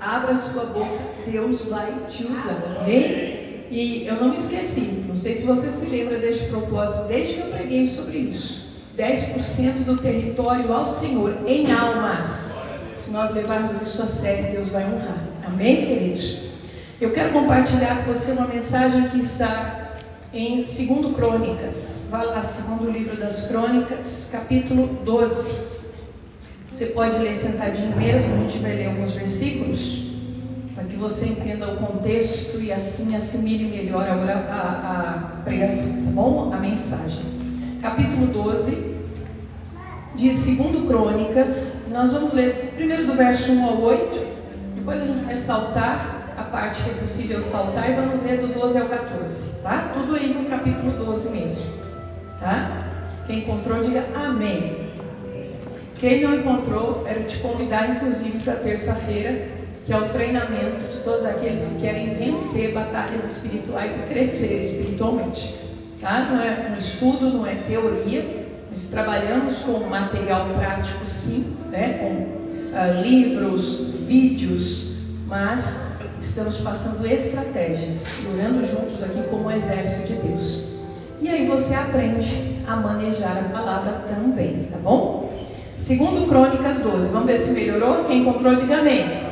abra sua boca, Deus vai te usar, amém? E eu não me esqueci, não sei se você se lembra deste propósito, desde que eu preguei sobre isso. 10% do território ao Senhor, em almas. Se nós levarmos isso a sério, Deus vai honrar, amém, queridos? Eu quero compartilhar com você uma mensagem que está em 2 Crônicas. Vá lá, segundo livro das Crônicas, capítulo 12. Você pode ler sentadinho mesmo, a gente vai ler alguns versículos, para que você entenda o contexto e assim assimile melhor a pregação, tá bom? A mensagem. Capítulo 12, de 2 Crônicas, nós vamos ler primeiro do verso 1 ao 8, depois a gente vai saltar a parte que é possível saltar e vamos ler do 12 ao 14, tá? Tudo aí no capítulo 12 mesmo, tá? Quem encontrou, diga amém. Quem não encontrou, quero te convidar inclusive para terça-feira, que é o treinamento de todos aqueles que querem vencer batalhas espirituais e crescer espiritualmente, tá? Não é um estudo, não é teoria, nós trabalhamos com material prático sim, né? Com livros, vídeos, mas estamos passando estratégias, orando juntos aqui como um exército de Deus. E aí você aprende a manejar a palavra também, tá bom? 2 Crônicas 12, vamos ver se melhorou? Quem encontrou, diga amém.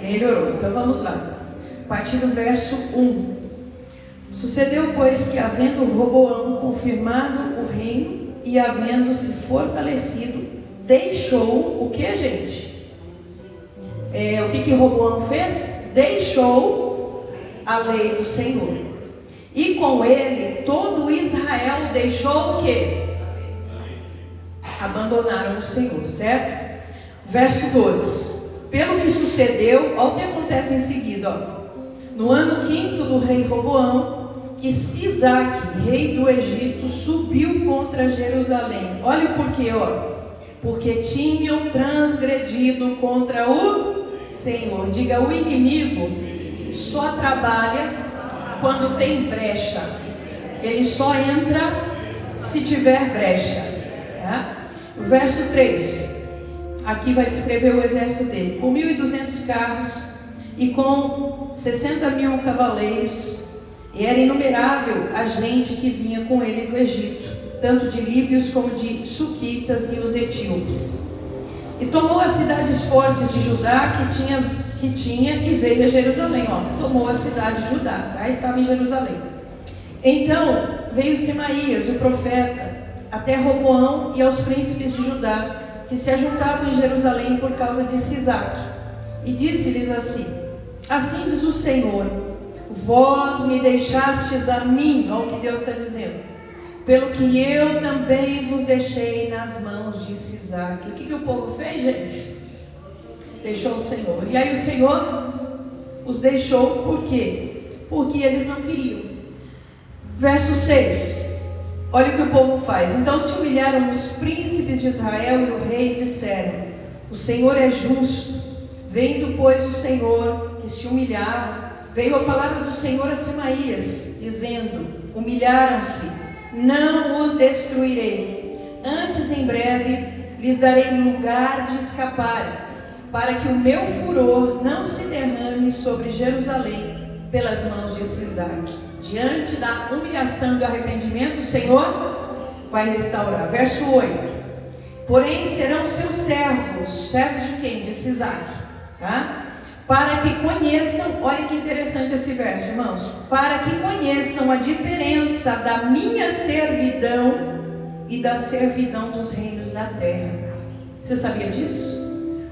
Melhorou, então vamos lá. A partir do verso 1. Sucedeu, pois, que havendo Roboão confirmado o reino e havendo se fortalecido, deixou o que, gente? O que Roboão fez? Deixou a lei do Senhor. E com ele todo Israel deixou o que? Abandonaram o Senhor, certo? Verso 2. Pelo que sucedeu, olha o que acontece em seguida, ó. No ano 5º do rei Roboão, que Sisaque, rei do Egito, subiu contra Jerusalém. Olha o porquê, ó. Porque tinham transgredido contra o Senhor. Diga, o inimigo só trabalha quando tem brecha. Ele só entra se tiver brecha, tá? Verso 3, aqui vai descrever o exército dele, com 1.200 carros e com 60.000 cavaleiros, e era inumerável a gente que vinha com ele do Egito, tanto de líbios como de suquitas e os etíopes. E tomou as cidades fortes de Judá que tinha e veio a Jerusalém, ó, tomou a cidade de Judá, tá? Estava em Jerusalém. Então veio Semaías, o profeta, até Roboão e aos príncipes de Judá, que se ajuntavam em Jerusalém por causa de Sisaque, e disse-lhes assim: assim diz o Senhor, vós me deixastes a mim, olha o que Deus está dizendo, pelo que eu também vos deixei nas mãos de Sisaque. O que o povo fez, gente? Deixou o Senhor. E aí o Senhor os deixou, por quê? Porque eles não queriam. Verso 6. Olha o que o povo faz. Então se humilharam os príncipes de Israel e o rei disseram: o Senhor é justo. Vendo, pois, o Senhor que se humilhava, veio a palavra do Senhor a Semaías, dizendo: humilharam-se, não os destruirei. Antes, em breve, lhes darei lugar de escaparem, para que o meu furor não se derrame sobre Jerusalém pelas mãos de Sisaque. Diante da humilhação e do arrependimento, o Senhor vai restaurar. Verso 8. Porém serão seus servos. Servos de quem? De Sisaque, tá? Para que conheçam, olha que interessante esse verso, irmãos. Para que conheçam a diferença da minha servidão e da servidão dos reinos da terra. Você sabia disso?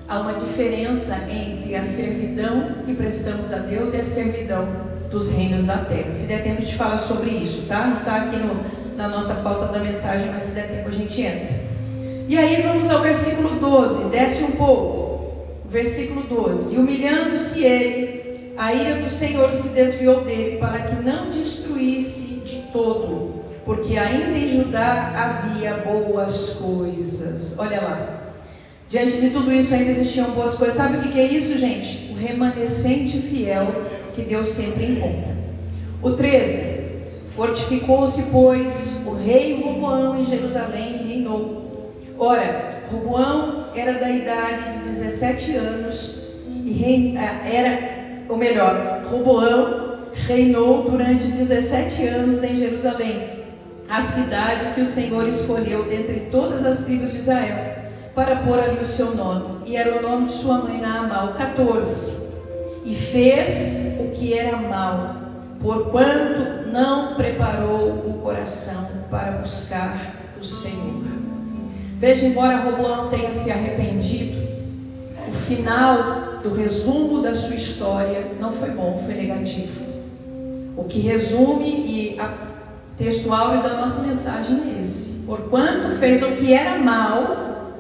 Há uma diferença entre a servidão que prestamos a Deus e a servidão dos reinos da terra. Se der tempo de falar sobre isso, tá? Não está aqui na nossa pauta da mensagem, mas se der tempo a gente entra. E aí vamos ao versículo 12, desce um pouco. Versículo 12. E humilhando-se ele, a ira do Senhor se desviou dele, para que não destruísse de todo, porque ainda em Judá havia boas coisas. Olha lá. Diante de tudo isso ainda existiam boas coisas. Sabe o que é isso, gente? O remanescente fiel que Deus sempre encontra. O 13. Fortificou-se, pois, o rei Roboão em Jerusalém e reinou. Ora, Roboão era da idade de 17 anos Roboão reinou durante 17 anos em Jerusalém, a cidade que o Senhor escolheu dentre todas as tribos de Israel, para pôr ali o seu nome, e era o nome de sua mãe Naamá. 14. E fez o que era mal, porquanto não preparou o coração para buscar o Senhor. Veja, embora Roboão tenha se arrependido, o final do resumo da sua história não foi bom, foi negativo. O que resume e a texto áureo da nossa mensagem é esse: porquanto fez o que era mal,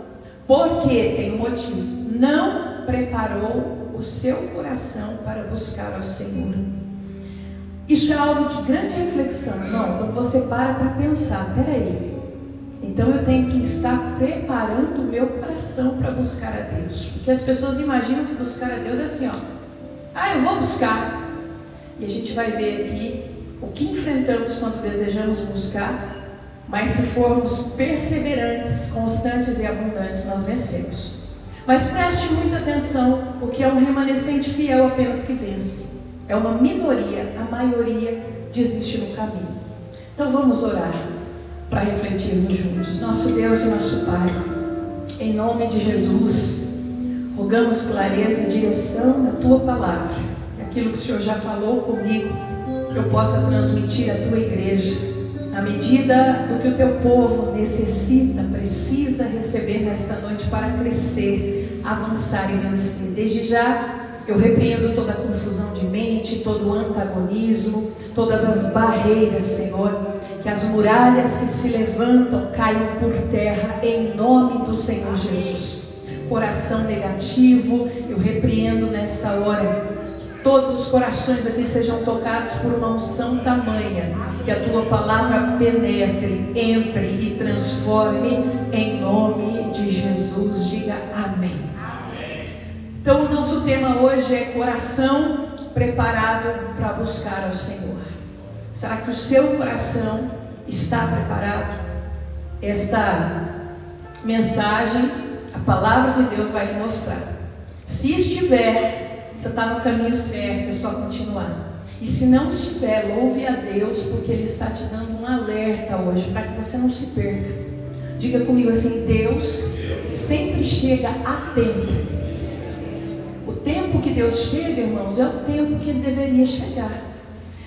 porque tem um motivo, não preparou o seu coração para buscar ao Senhor. Isso é alvo de grande reflexão, irmão, quando você para pensar, peraí, então eu tenho que estar preparando o meu coração para buscar a Deus. Porque as pessoas imaginam que buscar a Deus é assim, eu vou buscar. E a gente vai ver aqui o que enfrentamos quando desejamos buscar, mas se formos perseverantes, constantes e abundantes, nós vencemos. Mas preste muita atenção, porque é um remanescente fiel apenas que vence. É uma minoria, a maioria desiste no caminho. Então vamos orar para refletirmos juntos. Nosso Deus e nosso Pai, em nome de Jesus, rogamos clareza e direção na Tua palavra. Aquilo que o Senhor já falou comigo, que eu possa transmitir à Tua igreja, à medida do que o Teu povo necessita, precisa receber nesta noite para crescer, avançar e vencer. Desde já, eu repreendo toda a confusão de mente, todo o antagonismo, todas as barreiras, Senhor, que as muralhas que se levantam caiam por terra em nome do Senhor Jesus. Coração negativo, eu repreendo nesta hora. Todos os corações aqui sejam tocados por uma unção tamanha, que a Tua palavra penetre, entre e transforme em nome de Jesus. Diga amém. Então o nosso tema hoje é coração preparado para buscar ao Senhor. Será que o seu coração está preparado? Esta mensagem, a palavra de Deus vai lhe mostrar. Se estiver, você está no caminho certo, é só continuar. E se não estiver, louve a Deus, porque Ele está te dando um alerta hoje, para que você não se perca. Diga comigo assim: Deus sempre chega a tempo. O tempo que Deus chega, irmãos, é o tempo que Ele deveria chegar.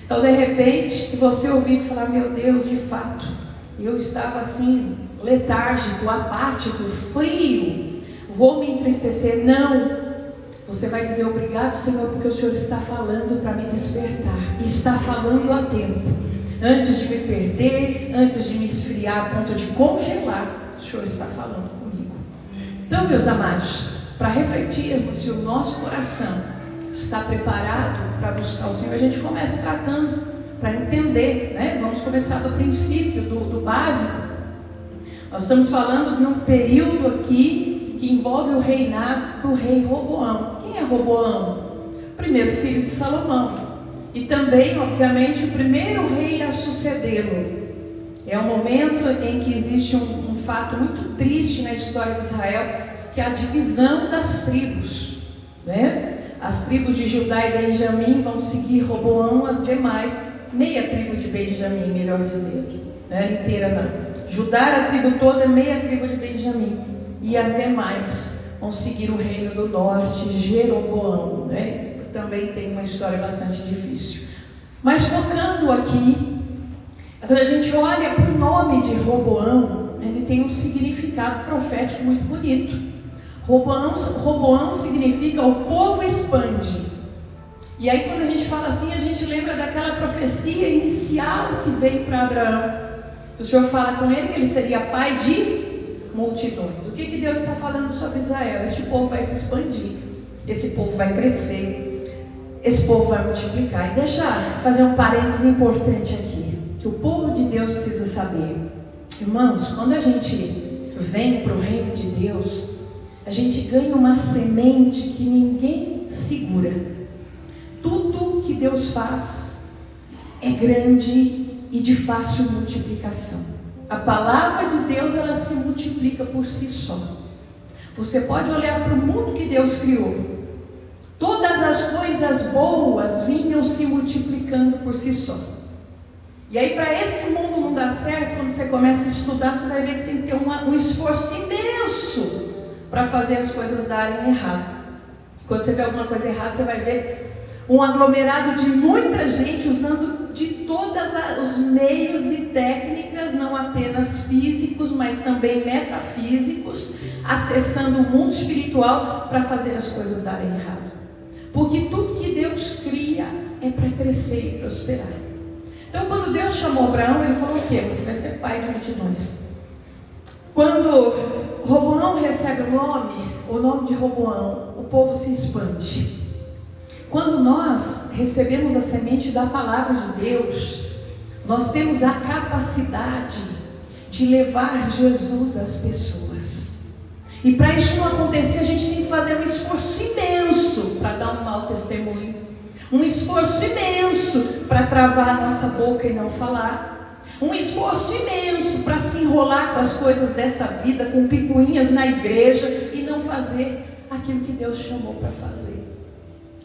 Então, de repente, se você ouvir falar: meu Deus, de fato, eu estava assim, letárgico, apático, frio, vou me entristecer. Não. Você vai dizer: obrigado, Senhor, porque o Senhor está falando para me despertar. Está falando a tempo. Antes de me perder, antes de me esfriar a ponto de congelar, o Senhor está falando comigo. Então, meus amados, para refletirmos se o nosso coração está preparado para buscar o Senhor, a gente começa tratando para entender, né? Vamos começar do princípio, do básico. Nós estamos falando de um período aqui que envolve o reinado do rei Roboão. Quem é Roboão? Primeiro filho de Salomão. E também, obviamente, o primeiro rei a sucedê-lo. É um momento em que existe um fato muito triste na história de Israel, que é a divisão das tribos, né? As tribos de Judá e Benjamim vão seguir Roboão, as demais, meia tribo de Benjamim, melhor dizendo, né? Inteira não. Judá, a tribo toda, meia tribo de Benjamim, e as demais vão seguir o reino do norte, Jeroboão, né? Também tem uma história bastante difícil. Mas focando aqui, quando a gente olha para o nome de Roboão, ele tem um significado profético muito bonito. Roboão significa o povo expande. E aí quando a gente fala assim, a gente lembra daquela profecia inicial que veio para Abraão. O Senhor fala com ele que ele seria pai de multidões. O que Deus está falando sobre Israel? Este povo vai se expandir, esse povo vai crescer, esse povo vai multiplicar. E deixa eu fazer um parênteses importante aqui, que o povo de Deus precisa saber. Irmãos, quando a gente vem para o reino de Deus, a gente ganha uma semente que ninguém segura. Tudo que Deus faz é grande e de fácil multiplicação. A palavra de Deus, ela se multiplica por si só. Você pode olhar para o mundo que Deus criou. Todas as coisas boas vinham se multiplicando por si só. E aí, para esse mundo não dar certo, quando você começa a estudar, você vai ver que tem que ter um esforço imenso para fazer as coisas darem errado. Quando você vê alguma coisa errada, você vai ver um aglomerado de muita gente usando de todos os meios e técnicas, não apenas físicos, mas também metafísicos, acessando o mundo espiritual para fazer as coisas darem errado. Porque tudo que Deus cria é para crescer e prosperar. Então, quando Deus chamou Abraão, ele falou o quê? Você vai ser pai de multidões. Quando Roboão recebe o nome de Roboão, o povo se expande. Quando nós recebemos a semente da palavra de Deus, nós temos a capacidade de levar Jesus às pessoas. E para isso não acontecer, a gente tem que fazer um esforço imenso para dar um mau testemunho. Um esforço imenso para travar a nossa boca e não falar. Um esforço imenso para se enrolar com as coisas dessa vida, com picuinhas na igreja e não fazer aquilo que Deus chamou para fazer.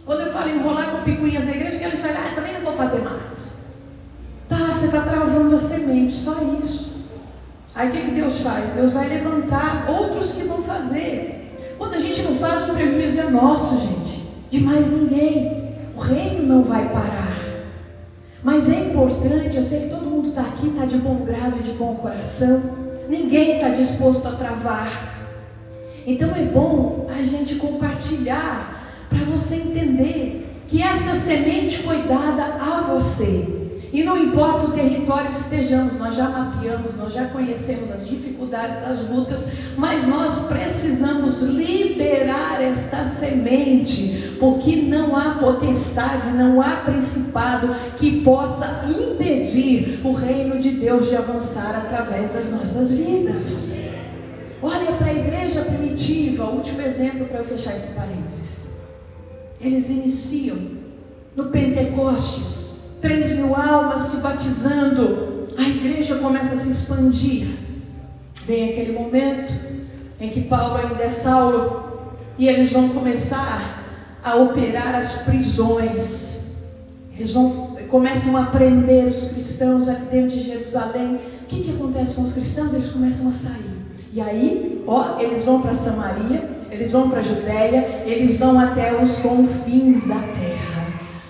Quando eu falo enrolar com picuinhas na igreja, que ela diz, também não vou fazer mais. Tá, você está travando a semente, só isso. Aí o que Deus faz? Deus vai levantar outros que vão fazer. Quando a gente não faz, o prejuízo é nosso, gente, de mais ninguém. O reino não vai parar. Mas é importante, eu sei que todo mundo está aqui, está de bom grado e de bom coração. Ninguém está disposto a travar. Então é bom a gente compartilhar, para você entender que essa semente foi dada a você. E não importa o território que estejamos, nós já mapeamos, nós já conhecemos as dificuldades, as lutas, mas nós precisamos liberar esta semente, porque não há potestade, não há principado que possa impedir o reino de Deus de avançar através das nossas vidas. Olha para a igreja primitiva, último exemplo para eu fechar esse parênteses. Eles iniciam no Pentecostes, 3.000 almas se batizando, a igreja começa a se expandir. Vem aquele momento em que Paulo ainda é Saulo, e eles vão começar a operar as prisões. Eles começam a prender os cristãos aqui dentro de Jerusalém. O que acontece com os cristãos? Eles começam a sair. E aí, eles vão para Samaria, eles vão para a Judéia, eles vão até os confins da terra.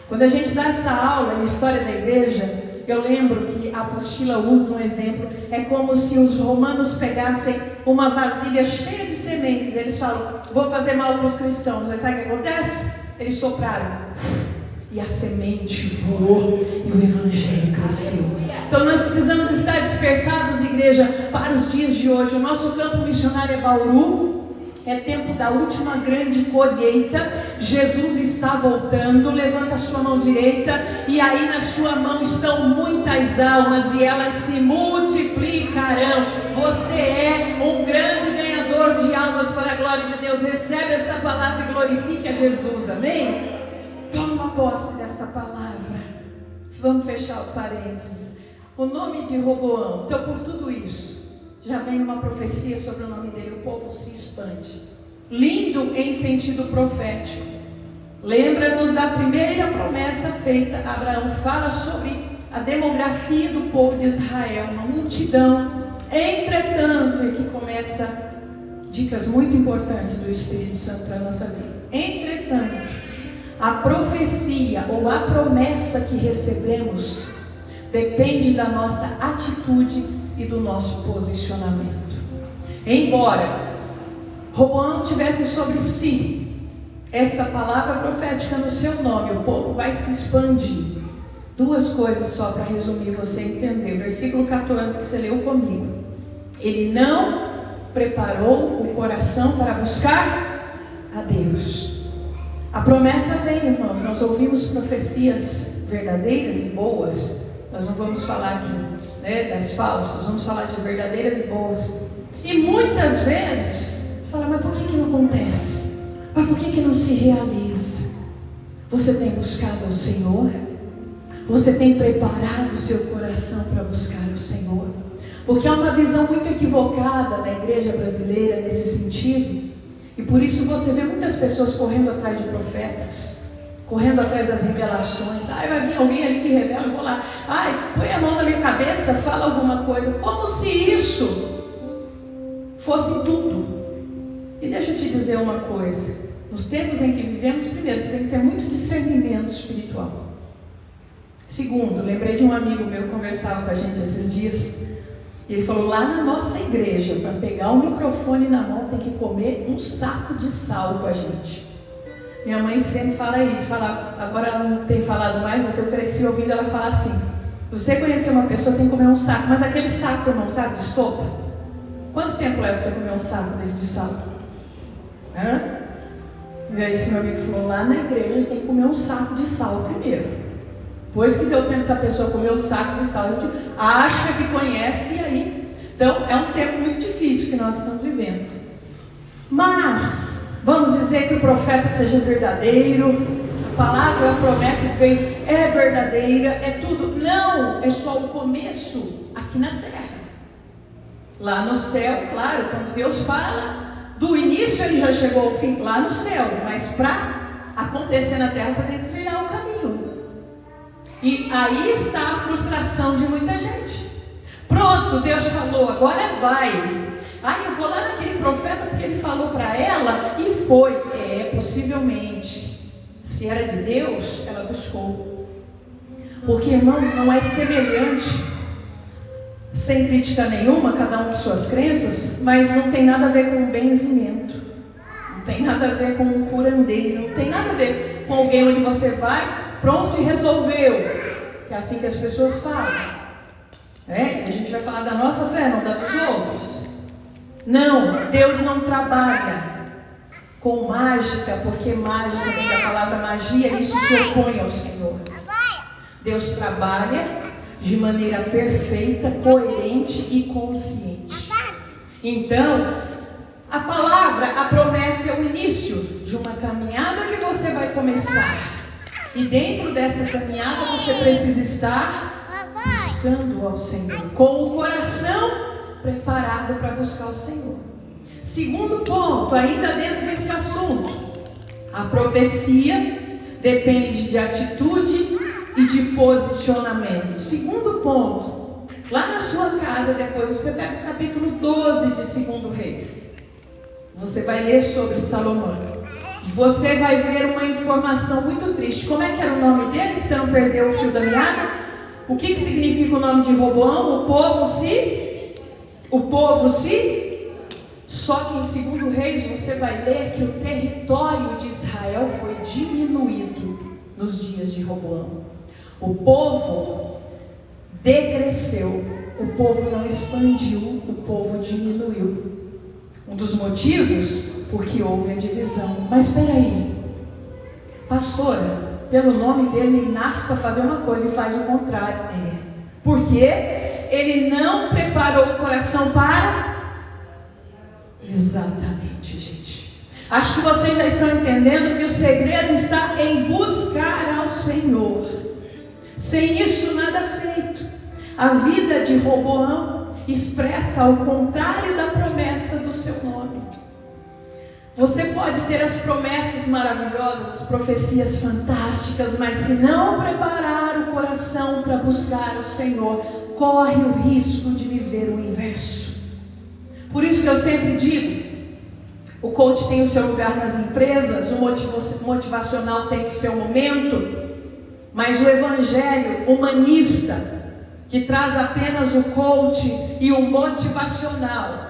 Quando a gente dá essa aula na história da igreja, eu lembro que a apostila usa um exemplo, é como se os romanos pegassem uma vasilha cheia de sementes, eles falam, vou fazer mal para os cristãos, mas sabe o que acontece? Eles sopraram, e a semente voou, e o evangelho cresceu. Então nós precisamos estar despertados, igreja, para os dias de hoje. O nosso campo missionário é Bauru. É tempo da última grande colheita. Jesus está voltando. Levanta a sua mão direita. E aí na sua mão estão muitas almas. E elas se multiplicarão. Você é um grande ganhador de almas para a glória de Deus. Recebe essa palavra e glorifique a Jesus. Amém? Toma posse desta palavra. Vamos fechar o parênteses. O nome de Roboão. Então por tudo isso, já vem uma profecia sobre o nome dele, o povo se expande. Lindo em sentido profético. Lembra-nos da primeira promessa feita. Abraão fala sobre a demografia do povo de Israel, uma multidão. Entretanto, aqui começa dicas muito importantes do Espírito Santo para a nossa vida. Entretanto, a profecia ou a promessa que recebemos depende da nossa atitude e do nosso posicionamento. Embora Roboão tivesse sobre si esta palavra profética no seu nome, o povo vai se expandir. Duas coisas só para resumir, você entender. Versículo 14 que você leu comigo. Ele não preparou o coração para buscar a Deus. A promessa vem, irmãos. Nós ouvimos profecias verdadeiras e boas. Nós não vamos falar aqui das falsas, vamos falar de verdadeiras e boas. E muitas vezes fala, mas por que não acontece? Mas por que não se realiza? Você tem buscado ao Senhor? Você tem preparado o seu coração para buscar o Senhor? Porque há uma visão muito equivocada na igreja brasileira nesse sentido, E por isso você vê muitas pessoas correndo atrás de profetas, correndo atrás das revelações. Ai, vai vir alguém ali que revela, eu vou lá. Ai, põe a mão na minha cabeça, fala alguma coisa. Como se isso fosse tudo. E deixa eu te dizer uma coisa. Nos tempos em que vivemos, primeiro, você tem que ter muito discernimento espiritual. Segundo, lembrei de um amigo meu que conversava com a gente esses dias. E ele falou, lá na nossa igreja, para pegar o microfone na mão, tem que comer um saco de sal com a gente. Minha mãe sempre fala isso, agora ela não tem falado mais, mas eu cresci ouvindo ela falar assim: você conhecer uma pessoa tem que comer um saco, mas aquele saco, irmão, sabe, de estopa? Quanto tempo leva você comer um saco desse de sal? E aí esse meu amigo falou, lá na igreja tem que comer um saco de sal primeiro. Depois que deu tempo dessa pessoa comer o saco de sal, a gente acha que conhece e aí. Então é um tempo muito difícil que nós estamos vivendo. Mas vamos dizer que o profeta seja verdadeiro, a palavra, a promessa que veio é verdadeira, é tudo. Não, é só o começo aqui na terra. Lá no céu, claro, quando Deus fala, do início ele já chegou ao fim, lá no céu. Mas para acontecer na terra, você tem que trilhar o caminho. E aí está a frustração de muita gente. Pronto, Deus falou, agora vai. Eu vou lá naquele profeta porque ele falou para ela e foi. Possivelmente. Se era de Deus, ela buscou. Porque, irmãos, não é semelhante, sem crítica nenhuma, cada um com suas crenças, mas não tem nada a ver com o benzimento. Não tem nada a ver com um curandeiro. Não tem nada a ver com alguém onde você vai, pronto e resolveu. É assim que as pessoas falam. A gente vai falar da nossa fé, não da dos outros. Não, Deus não trabalha com mágica, porque mágica vem da palavra magia, e isso se opõe ao Senhor. Deus trabalha de maneira perfeita, coerente e consciente. Então, a palavra, a promessa é o início de uma caminhada que você vai começar. E dentro dessa caminhada você precisa estar buscando ao Senhor, com o coração preparado para buscar o Senhor. Segundo ponto, ainda dentro desse assunto, a profecia depende de atitude e de posicionamento. Segundo ponto, lá na sua casa, depois você pega o capítulo 12 de 2 Reis. Você vai ler sobre Salomão. E você vai ver uma informação muito triste. Como é que era o nome dele? Para você não perder o fio da meada. O que significa o nome de Roboão? O povo se. Só que em 2 Reis você vai ler que o território de Israel foi diminuído nos dias de Roboão. O povo decresceu, o povo não expandiu, o povo diminuiu. Um dos motivos, porque houve a divisão. Mas espera aí, pastora, pelo nome dele ele nasce para fazer uma coisa e faz o contrário. Porque ele não preparou o coração para... Exatamente, gente. Acho que vocês já estão entendendo que o segredo está em buscar ao Senhor. Sem isso nada feito. A vida de Roboão expressa ao contrário da promessa do seu nome. Você pode ter as promessas maravilhosas, as profecias fantásticas, mas se não preparar o coração para buscar o Senhor, corre o risco de viver o inverso. Por isso que eu sempre digo, o coach tem o seu lugar nas empresas, o motivacional tem o seu momento, mas o evangelho humanista, que traz apenas o coach e o motivacional,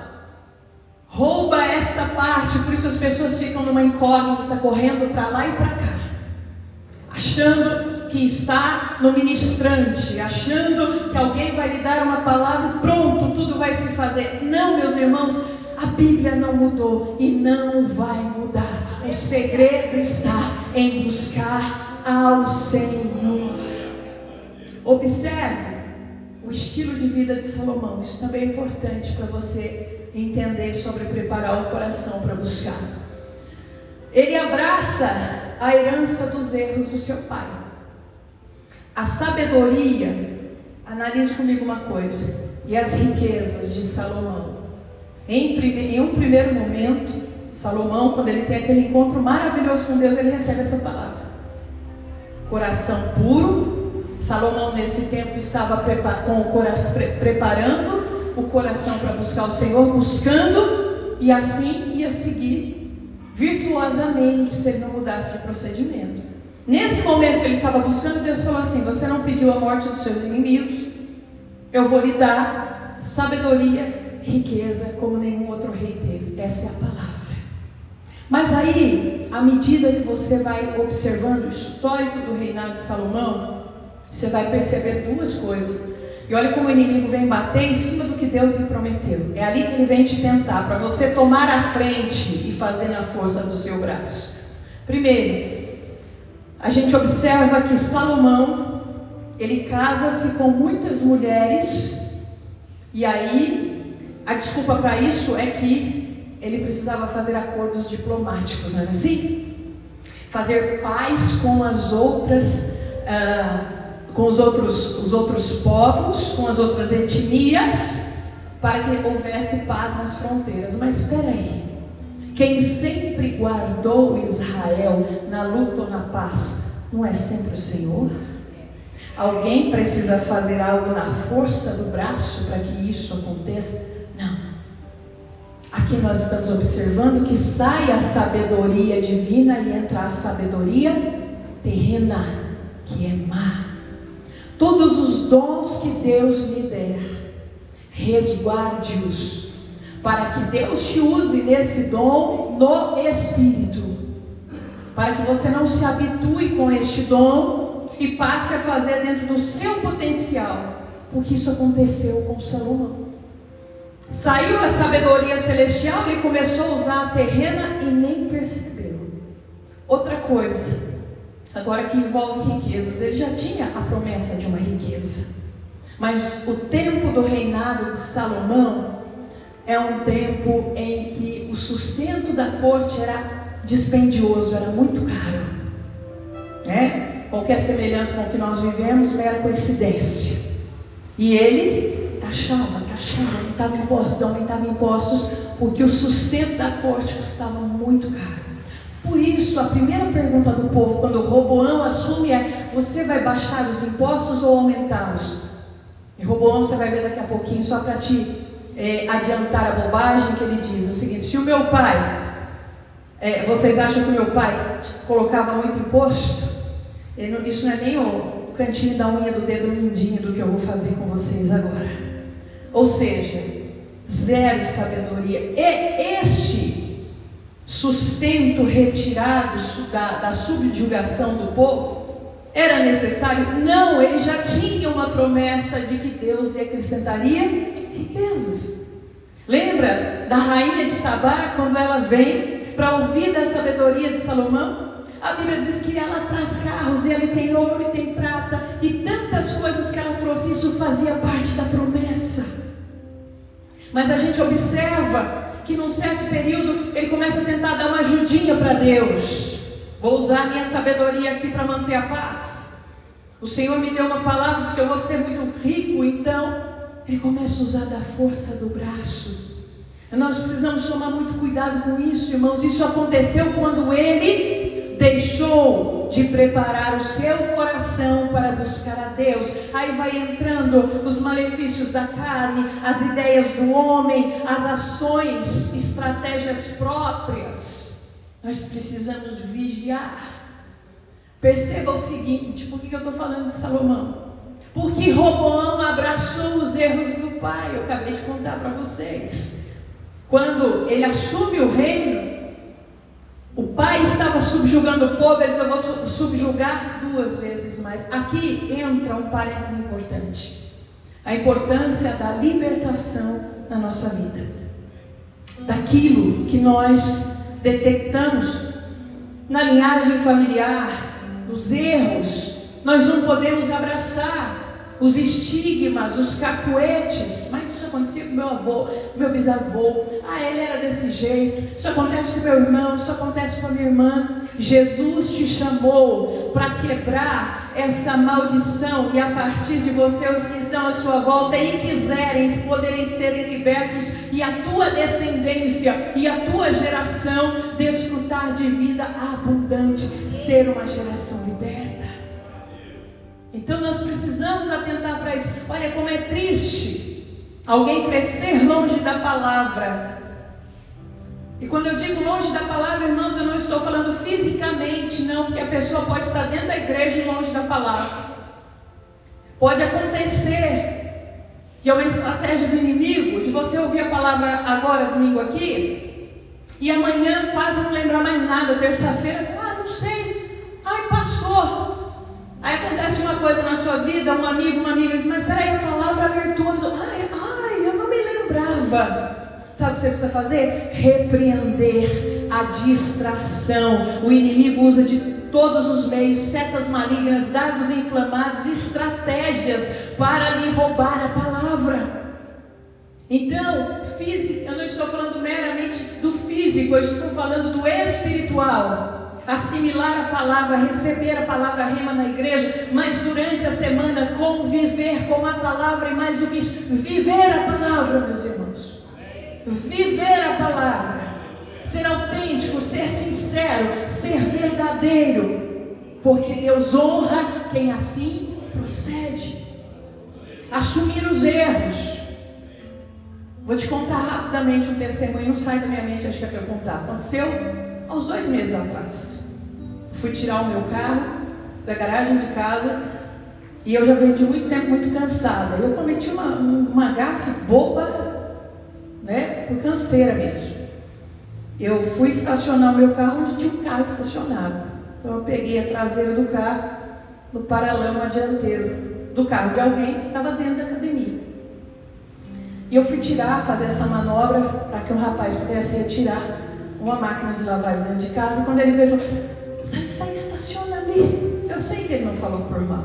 rouba esta parte. Por isso as pessoas ficam numa incógnita, correndo para lá e para cá, achando que está no ministrante, achando que alguém vai lhe dar uma palavra e pronto, tudo vai se fazer. Não, meus irmãos, a Bíblia não mudou e não vai mudar. O segredo está em buscar ao Senhor. Observe o estilo de vida de Salomão. Isso também é importante para você entender sobre preparar o coração para buscar. Ele abraça a herança dos erros do seu pai. A sabedoria, analise comigo uma coisa, e as riquezas de Salomão. Em um primeiro momento, Salomão, quando ele tem aquele encontro maravilhoso com Deus, ele recebe essa palavra. Coração puro. Salomão nesse tempo estava preparando o coração para buscar o Senhor, buscando, e assim ia seguir virtuosamente se ele não mudasse de procedimento. Nesse momento que ele estava buscando, Deus falou assim: você não pediu a morte dos seus inimigos, eu vou lhe dar sabedoria, riqueza, como nenhum outro rei teve. Essa é a palavra. Mas aí, à medida que você vai observando o histórico do reinado de Salomão, você vai perceber duas coisas. E olha como o inimigo vem bater em cima do que Deus lhe prometeu. É ali que ele vem te tentar, para você tomar a frente e fazer na força do seu braço. Primeiro, a gente observa que Salomão, ele casa-se com muitas mulheres, e aí a desculpa para isso é que ele precisava fazer acordos diplomáticos, não é assim? Fazer paz com as outras, com os outros povos, com as outras etnias, para que houvesse paz nas fronteiras. Mas espera aí, quem sempre guardou Israel na luta ou na paz, não é sempre o Senhor? Alguém precisa fazer algo na força do braço para que isso aconteça? Não. Aqui nós estamos observando que sai a sabedoria divina e entra a sabedoria terrena, que é má. Todos os dons que Deus lhe der, resguarde-os, para que Deus te use nesse dom no Espírito, para que você não se habitue com este dom e passe a fazer dentro do seu potencial, porque isso aconteceu com Salomão. Saiu a sabedoria celestial, ele começou a usar a terrena e nem percebeu. Outra coisa, agora que envolve riquezas, ele já tinha a promessa de uma riqueza, mas o tempo do reinado de Salomão é um tempo em que o sustento da corte era dispendioso, era muito caro, né? Qualquer semelhança com o que nós vivemos, mera coincidência. E ele aumentava impostos, porque o sustento da corte custava muito caro. Por isso, a primeira pergunta do povo, quando Roboão assume, é: você vai baixar os impostos ou aumentá-los? E Roboão, você vai ver daqui a pouquinho, só para te adiantar a bobagem, que ele diz o seguinte: se o meu pai, vocês acham que o meu pai colocava muito imposto? Isso não é nem o cantinho da unha do dedo mindinho do que eu vou fazer com vocês agora. Ou seja, zero sabedoria. E este sustento retirado da subjugação do povo era necessário? Não, ele já tinha uma promessa de que Deus lhe acrescentaria riquezas. Lembra da rainha de Sabá, quando ela vem para ouvir da sabedoria de Salomão? A Bíblia diz que ela traz carros, e ele tem ouro e tem prata, e tantas coisas que ela trouxe. Isso fazia parte da promessa. Mas a gente observa que num certo período ele começa a tentar dar uma ajudinha para Deus. Vou usar a minha sabedoria aqui para manter a paz. O Senhor me deu uma palavra de que eu vou ser muito rico, então ele começa a usar da força do braço. Nós precisamos tomar muito cuidado com isso, irmãos. Isso aconteceu quando ele deixou de preparar o seu coração para buscar a Deus. Aí vai entrando os malefícios da carne, as ideias do homem, as ações, estratégias próprias. Nós precisamos vigiar. Perceba o seguinte: por que eu estou falando de Salomão? Porque Roboão abraçou os erros do pai. Eu acabei de contar para vocês. Quando ele assume o reino, o pai estava subjugando o povo. Ele disse: eu vou subjugar 2 vezes mais. Aqui entra um parênteses importante: a importância da libertação na nossa vida, daquilo que nós detectamos na linhagem familiar, os erros. Nós não podemos abraçar os estigmas, os cacuetes, mas isso acontecia com meu avô, meu bisavô. Ah, ele era desse jeito. Isso acontece com meu irmão, isso acontece com a minha irmã. Jesus te chamou para quebrar essa maldição, e a partir de você, os que estão à sua volta e quiserem, poderem serem libertos, e a tua descendência e a tua geração desfrutar de vida abundante, ser uma geração liberta. Então nós precisamos atentar para isso. Olha como é triste alguém crescer longe da palavra. E quando eu digo longe da palavra, irmãos, eu não estou falando fisicamente, não, porque a pessoa pode estar dentro da igreja e longe da palavra. Pode acontecer que é uma estratégia do inimigo, de você ouvir a palavra agora, domingo aqui, e amanhã quase não lembrar mais nada, terça-feira, não sei, passou. Aí acontece uma coisa na sua vida, um amigo, uma amiga diz, mas espera aí, a palavra virtuosa, eu não me lembrava. Sabe o que você precisa fazer? Repreender a distração. O inimigo usa de todos os meios, setas malignas, dardos inflamados, estratégias para lhe roubar a palavra. Então, eu não estou falando meramente do físico, eu estou falando do espiritual. Assimilar a palavra, receber a palavra rema na igreja, mas durante a semana conviver com a palavra, e mais do que isso, viver a palavra, meus irmãos. Viver a palavra, ser autêntico, ser sincero, ser verdadeiro, porque Deus honra quem assim procede. Assumir os erros. Vou te contar rapidamente um testemunho, não sai da minha mente, acho que é para eu contar. Aconteceu há uns 2 meses atrás. Fui tirar o meu carro da garagem de casa e eu já venho de muito tempo muito cansada. Eu cometi uma gafe boba, por canseira mesmo. Eu fui estacionar o meu carro onde tinha um carro estacionado. Então eu peguei a traseira do carro no paralama dianteiro do carro de alguém que estava dentro da academia. E eu fui fazer essa manobra para que um rapaz pudesse retirar uma máquina de lavagem dentro de casa. E quando ele veio, ele falou, sai, estaciona ali. Eu sei que ele não falou por mal.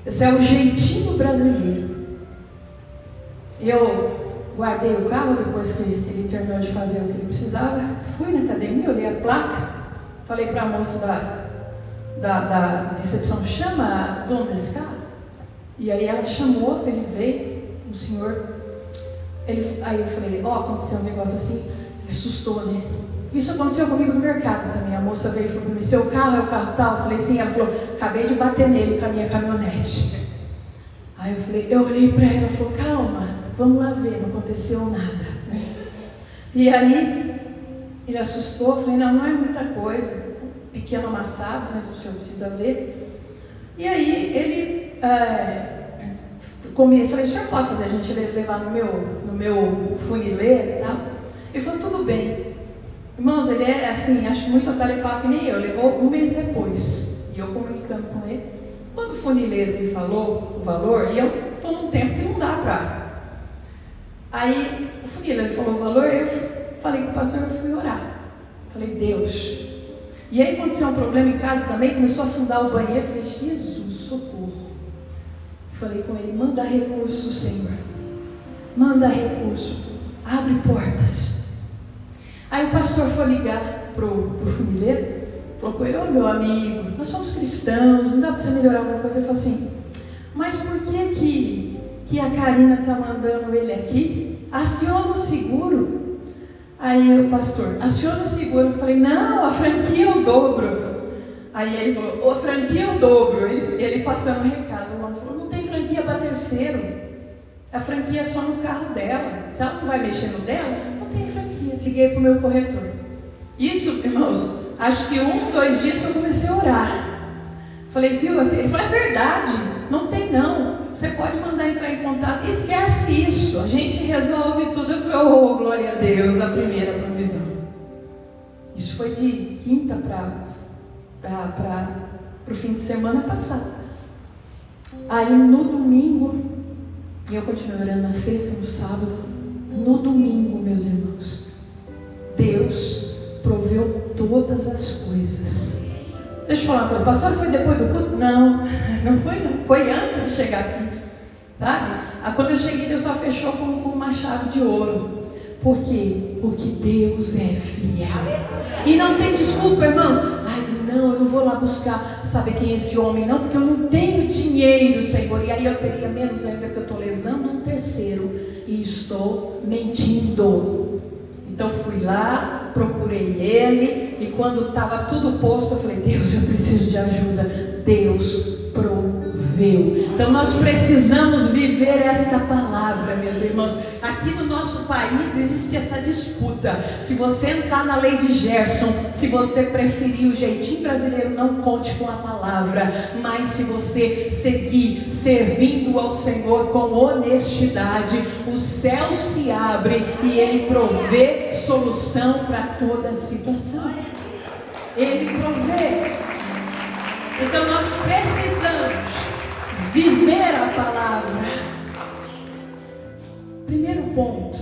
Esse é o jeitinho brasileiro. Eu guardei o carro depois que ele terminou de fazer o que ele precisava. Fui na academia, olhei a placa, falei para a moça da recepção, chama o dono desse carro. E aí ela chamou, ele veio, um senhor. Aí eu falei, aconteceu um negócio assim. Ele assustou, né? Isso aconteceu comigo no mercado também. A moça veio e falou para mim, seu carro é o carro tal? Eu falei, sim. Ela falou, acabei de bater nele com a minha caminhonete. Aí eu olhei para ela e falou, calma, vamos lá ver, não aconteceu nada. E aí, ele assustou, eu falei, não é muita coisa, pequeno amassado, mas o senhor precisa ver. E aí, ele falei, o senhor pode fazer a gentileza de levar no meu funileiro e tal? Ele falou, tudo bem. Irmãos, ele é assim, acho muito atarefado que nem eu, levou 1 mês depois. E eu comunicando com ele. Quando o funileiro me falou o valor, e eu estou num tempo que não dá para. Aí o funileiro falou o valor, eu falei com o pastor, eu fui orar. Falei, Deus. E aí aconteceu um problema em casa também, começou a afundar o banheiro. Falei, Jesus, socorro. Falei com ele, manda recurso, Senhor. Manda recurso. Abre portas. Aí o pastor foi ligar pro funileiro, falou com ele, meu amigo, nós somos cristãos, não dá para você melhorar alguma coisa? Ele falou assim, mas por que a Karina está mandando ele aqui? Aciona o seguro. Aí o pastor, aciona o seguro. Eu falei, não, a franquia é o dobro. Aí ele falou, a franquia é o dobro. Ele passando o recado, o homem falou, não tem franquia para terceiro. A franquia é só no carro dela. Se ela não vai mexer no dela, não tem franquia. Liguei para o meu corretor. Isso, irmãos, acho que 2 dias que eu comecei a orar. Falei, viu? Assim, ele falou, é verdade, não tem não. Você pode mandar entrar em contato. Esquece isso, a gente resolve tudo. Eu falei, glória a Deus, a primeira provisão. Isso foi de quinta para o fim de semana passado. Aí no domingo, e eu continuei orando na sexta, no sábado. No domingo, meus irmãos, Deus proveu todas as coisas. Deixa eu falar uma coisa, pastor, foi depois do culto? Não foi não, foi antes de chegar aqui, sabe? Quando eu cheguei, Deus só fechou com uma chave de ouro. Por quê? Porque Deus é fiel. E não tem desculpa, irmãos. Ai, não, eu não vou lá buscar saber quem é esse homem, não, porque eu não tenho dinheiro, Senhor. E aí eu teria menos ainda, que eu estou lesando um terceiro e estou mentindo. Então fui lá, procurei ele, e quando estava tudo posto, eu falei: Deus, eu preciso de ajuda. Deus proveu. Então nós precisamos viver esta palavra, meus irmãos. Aqui no nosso país existe essa disputa. Se você entrar na lei de Gerson, se você preferir o jeitinho brasileiro, não conte com a palavra. Mas se você seguir servindo ao Senhor com honestidade, o céu se abre e Ele provê solução para toda situação. Ele provê. Então nós precisamos viver a palavra. Primeiro ponto: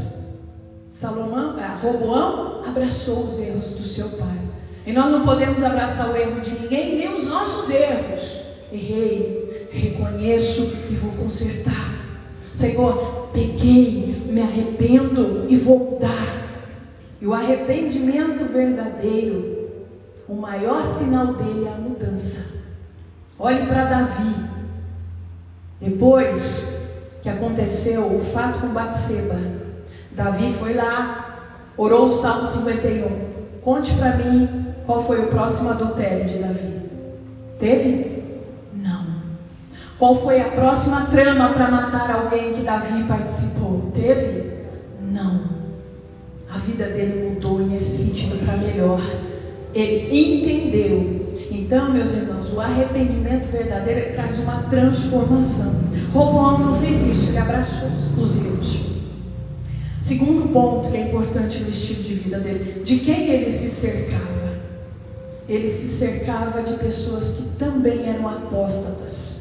Roboão abraçou os erros do seu pai. E nós não podemos abraçar o erro de ninguém, nem os nossos erros. Errei, reconheço e vou consertar. Senhor, pequei, me arrependo e vou mudar. E o arrependimento verdadeiro, o maior sinal dele é a mudança. Olhe para Davi. Depois que aconteceu o fato com Batseba, Davi foi lá, orou o Salmo 51. Conte para mim qual foi o próximo adultério de Davi. Teve? Não. Qual foi a próxima trama para matar alguém que Davi participou? Teve? Não. A vida dele mudou, e nesse sentido para melhor. Ele entendeu. Então, meus irmãos, o arrependimento verdadeiro traz uma transformação. Roboão não fez isso, ele abraçou os erros. Segundo ponto que é importante no estilo de vida dele: de quem ele se cercava? Ele se cercava de pessoas que também eram apóstatas.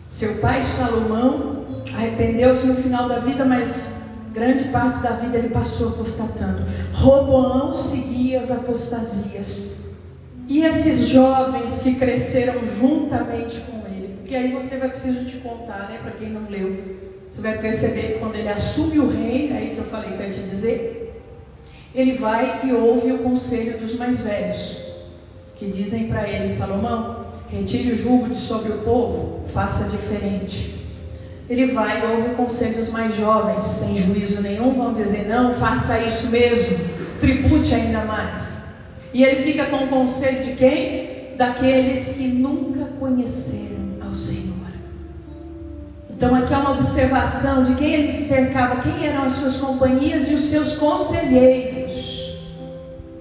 Seu pai Salomão arrependeu-se no final da vida, mas grande parte da vida ele passou apostatando. Roboão seguia as apostasias. E esses jovens que cresceram juntamente com ele, porque aí você vai precisar te contar, né, para quem não leu, você vai perceber que quando ele assume o reino, aí que eu falei que eu ia te dizer, ele vai e ouve o conselho dos mais velhos, que dizem para ele: Salomão, retire o jugo de sobre o povo, faça diferente. Ele vai e ouve o conselho dos mais jovens, sem juízo nenhum, vão dizer: não, faça isso mesmo, tribute ainda mais. E ele fica com o conselho de quem? Daqueles que nunca conheceram ao Senhor. Então aqui há uma observação de quem ele se cercava, quem eram as suas companhias e os seus conselheiros.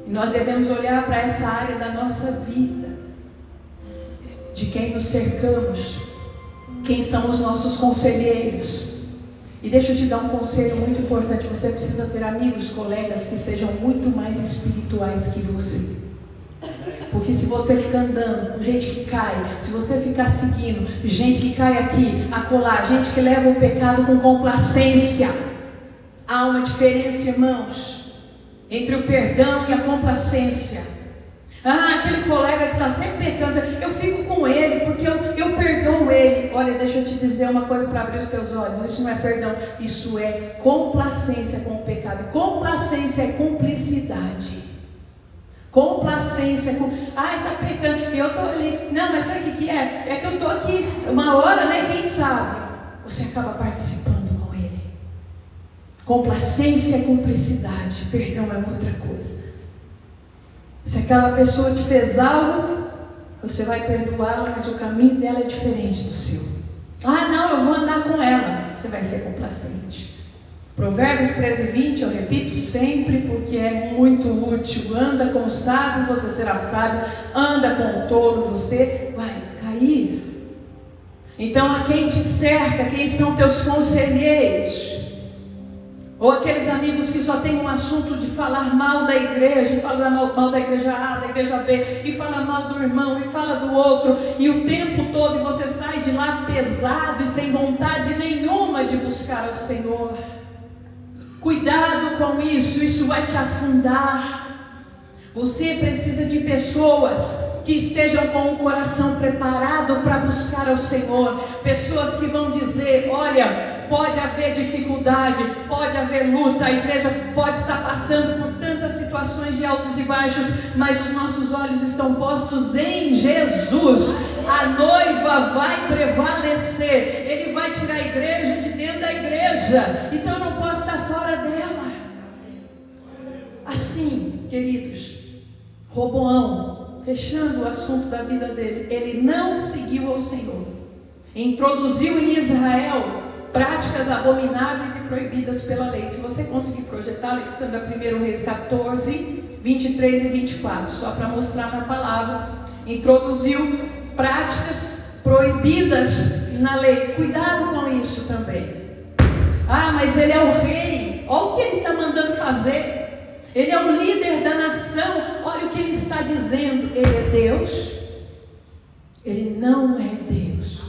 E nós devemos olhar para essa área da nossa vida, de quem nos cercamos, quem são os nossos conselheiros. E deixa eu te dar um conselho muito importante: você precisa ter amigos, colegas que sejam muito mais espirituais que você. Porque se você ficar andando com gente que cai, se você ficar seguindo gente que cai aqui, acolá, gente que leva o pecado com complacência, há uma diferença, irmãos, entre o perdão e a complacência. Aquele colega que está sempre pecando, eu fico com ele porque eu perdoo ele. Olha, deixa eu te dizer uma coisa para abrir os teus olhos: isso não é perdão, isso é complacência com o pecado. Complacência é cumplicidade. Complacência com... está pecando e eu estou ali. Não, mas sabe o que é? É que eu estou aqui uma hora, né? Quem sabe? Você acaba participando com ele. Complacência é cumplicidade, perdão é outra coisa. Se aquela pessoa te fez algo, você vai perdoá-la, mas o caminho dela é diferente do seu. Não, eu vou andar com ela. Você vai ser complacente. Provérbios 13:20, eu repito sempre porque é muito útil. Anda com o sábio, você será sábio. Anda com o tolo, você vai cair. Então, a quem te cerca, quem são teus conselheiros? Ou aqueles amigos que só tem um assunto de falar mal da igreja, fala mal da igreja A, da igreja B, e fala mal do irmão, e fala do outro, e o tempo todo você sai de lá pesado e sem vontade nenhuma de buscar ao Senhor. Cuidado com isso vai te afundar. Você precisa de pessoas que estejam com o coração preparado para buscar ao Senhor, pessoas que vão dizer: olha, pode haver dificuldade, pode haver luta, a igreja pode estar passando por tantas situações de altos e baixos, mas os nossos olhos estão postos em Jesus. A noiva vai prevalecer, Ele vai tirar a igreja de dentro da igreja, então eu não posso estar fora dela. Assim, queridos, Roboão, fechando o assunto da vida dele, ele não seguiu ao Senhor, introduziu em Israel práticas abomináveis e proibidas pela lei. Se você conseguir projetar, Alexandra, 1 Reis 14, 23 e 24, só para mostrar na palavra, introduziu práticas proibidas na lei. Cuidado com isso também. Ah, mas ele é o rei, olha o que ele está mandando fazer. Ele é o líder da nação, olha o que ele está dizendo. Ele é Deus? Ele não é Deus.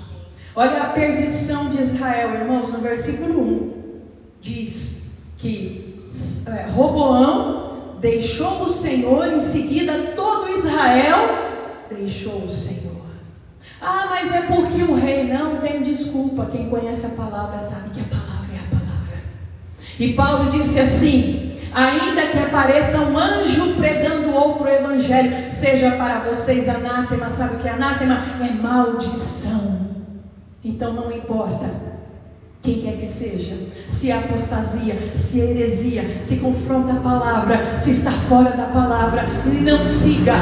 Olha a perdição de Israel, irmãos, no versículo 1, diz que Roboão deixou o Senhor, em seguida todo Israel deixou o Senhor. Ah, mas é porque o rei não tem desculpa. Quem conhece a palavra sabe que a palavra é a palavra. E Paulo disse assim: ainda que apareça um anjo pregando outro evangelho, seja para vocês anátema. Sabe o que é anátema? É maldição. Então não importa quem quer que seja, se é apostasia, se é heresia, se confronta a palavra, se está fora da palavra, não siga.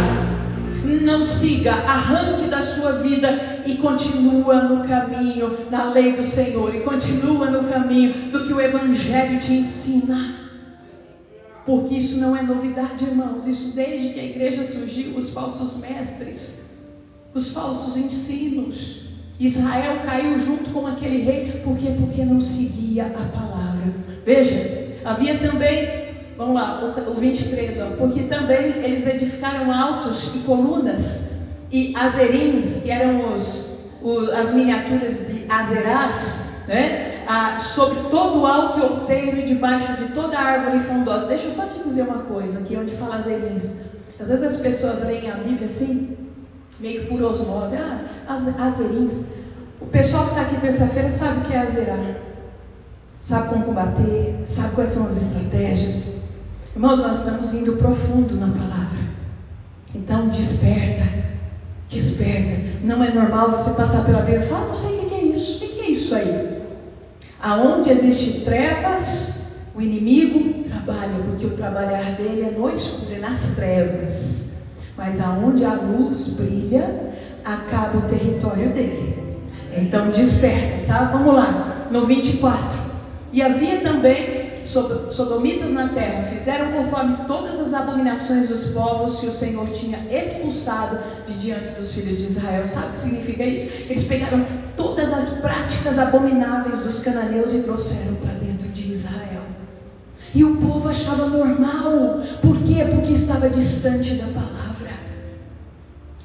Não siga, arranque da sua vida e continua no caminho da lei do Senhor, e continua no caminho do que o evangelho te ensina. Porque isso não é novidade, irmãos. Isso desde que a igreja surgiu, os falsos mestres, os falsos ensinos. Israel caiu junto com aquele rei, por quê? Porque não seguia a palavra. Veja, havia também, vamos lá, o 23, porque também eles edificaram altos e colunas e azerins, que eram as miniaturas de Azerás, né? Sobre todo o alto e outeiro e debaixo de toda árvore frondosa. Deixa eu só te dizer uma coisa aqui, onde fala azerins. Às vezes as pessoas leem a Bíblia assim, meio que por osmose. Azerins. O pessoal que está aqui terça-feira sabe o que é azerar, sabe como combater, sabe quais são as estratégias. Irmãos, nós estamos indo profundo na palavra. Então desperta. Não é normal você passar pela Bíblia e falar: não sei o que é isso. O que é isso aí? Aonde existe trevas, o inimigo trabalha, porque o trabalhar dele é no escuro, é nas trevas. Mas aonde a luz brilha, acaba o território dele. Então desperta, tá? Vamos lá, no 24. E havia também sodomitas na terra, fizeram conforme todas as abominações dos povos que o Senhor tinha expulsado de diante dos filhos de Israel. Sabe o que significa isso? Eles pegaram todas as práticas abomináveis dos cananeus e trouxeram para dentro de Israel. E o povo achava normal. Por quê? Porque estava distante da palavra.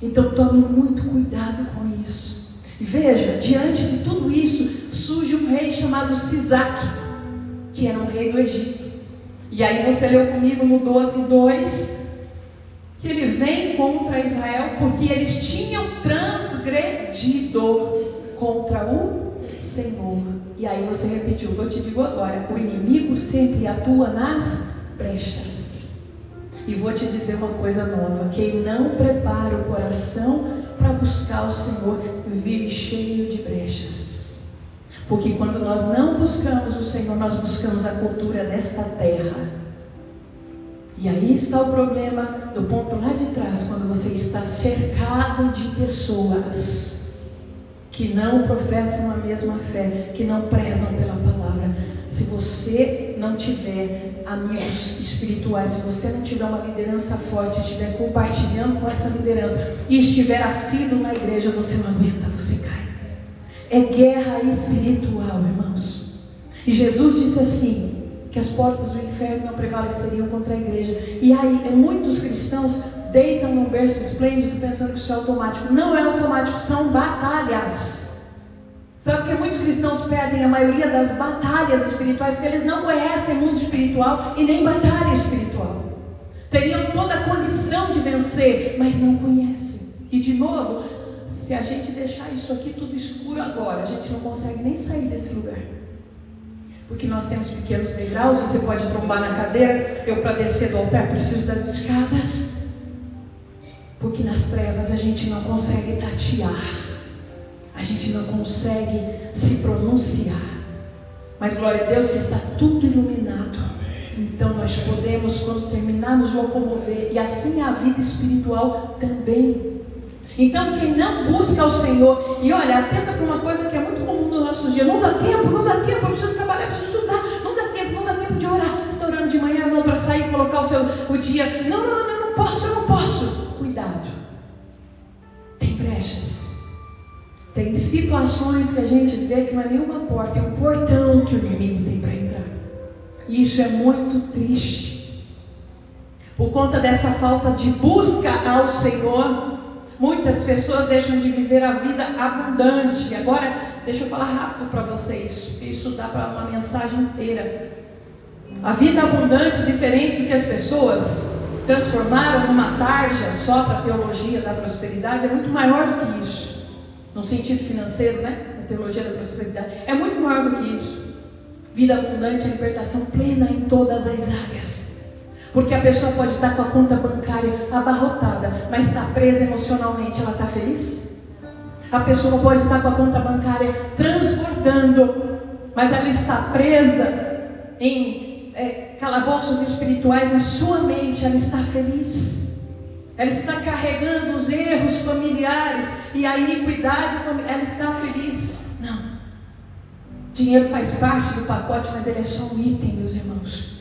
Então tome muito cuidado com isso. E veja, diante de tudo isso, surge um rei chamado Sisaque, que era um rei do Egito. E aí você leu comigo no 12:2, que ele vem contra Israel porque eles tinham transgredido contra o Senhor. E aí você repetiu, eu te digo agora: o inimigo sempre atua nas brechas. E vou te dizer uma coisa nova: quem não prepara o coração para buscar o Senhor vive cheio de brechas. Porque quando nós não buscamos o Senhor, nós buscamos a cultura desta terra. E aí está o problema do ponto lá de trás, quando você está cercado de pessoas que não professam a mesma fé, que não prezam pela palavra. Se você não tiver amigos espirituais, se você não tiver uma liderança forte, estiver compartilhando com essa liderança e estiver assíduo na igreja, você não aguenta, você cai. É guerra espiritual, irmãos. E Jesus disse assim, que as portas do inferno não prevaleceriam contra a igreja. E aí, muitos cristãos deitam num berço esplêndido pensando que isso é automático. Não é automático, são batalhas. Sabe porque muitos cristãos perdem a maioria das batalhas espirituais porque eles não conhecem mundo espiritual e nem batalha espiritual. Teriam toda a condição de vencer, mas não conhecem. E de novo, se a gente deixar isso aqui tudo escuro agora, a gente não consegue nem sair desse lugar. Porque nós temos pequenos degraus, você pode trombar na cadeira. Eu, para descer do altar, preciso das escadas. Porque nas trevas a gente não consegue tatear, a gente não consegue se pronunciar. Mas glória a Deus que está tudo iluminado. Então nós podemos, quando terminar, nos locomover. E assim é a vida espiritual também. Então quem não busca o Senhor, e olha, atenta para uma coisa que é muito comum nos nossos dias: não dá tempo, eu preciso trabalhar, eu preciso estudar, não dá tempo de orar. Você está orando de manhã, não, para sair e colocar o dia. Não, eu não posso. Cuidado, tem brechas, tem situações que a gente vê que não é nenhuma porta, é um portão que o inimigo tem para entrar. E isso é muito triste. Por conta dessa falta de busca ao Senhor, muitas pessoas deixam de viver a vida abundante. Agora, deixa eu falar rápido para vocês, porque isso dá para uma mensagem inteira. A vida abundante, diferente do que as pessoas transformaram numa tarja só para a teologia da prosperidade, é muito maior do que isso. No sentido financeiro, né? A teologia da prosperidade é muito maior do que isso. Vida abundante é libertação plena em todas as áreas. Porque a pessoa pode estar com a conta bancária abarrotada, mas está presa emocionalmente, ela está feliz? A pessoa pode estar com a conta bancária transbordando, mas ela está presa em calabouços espirituais na sua mente, ela está feliz? Ela está carregando os erros familiares e a iniquidade familiar, ela está feliz? Não. Dinheiro faz parte do pacote, mas ele é só um item, meus irmãos.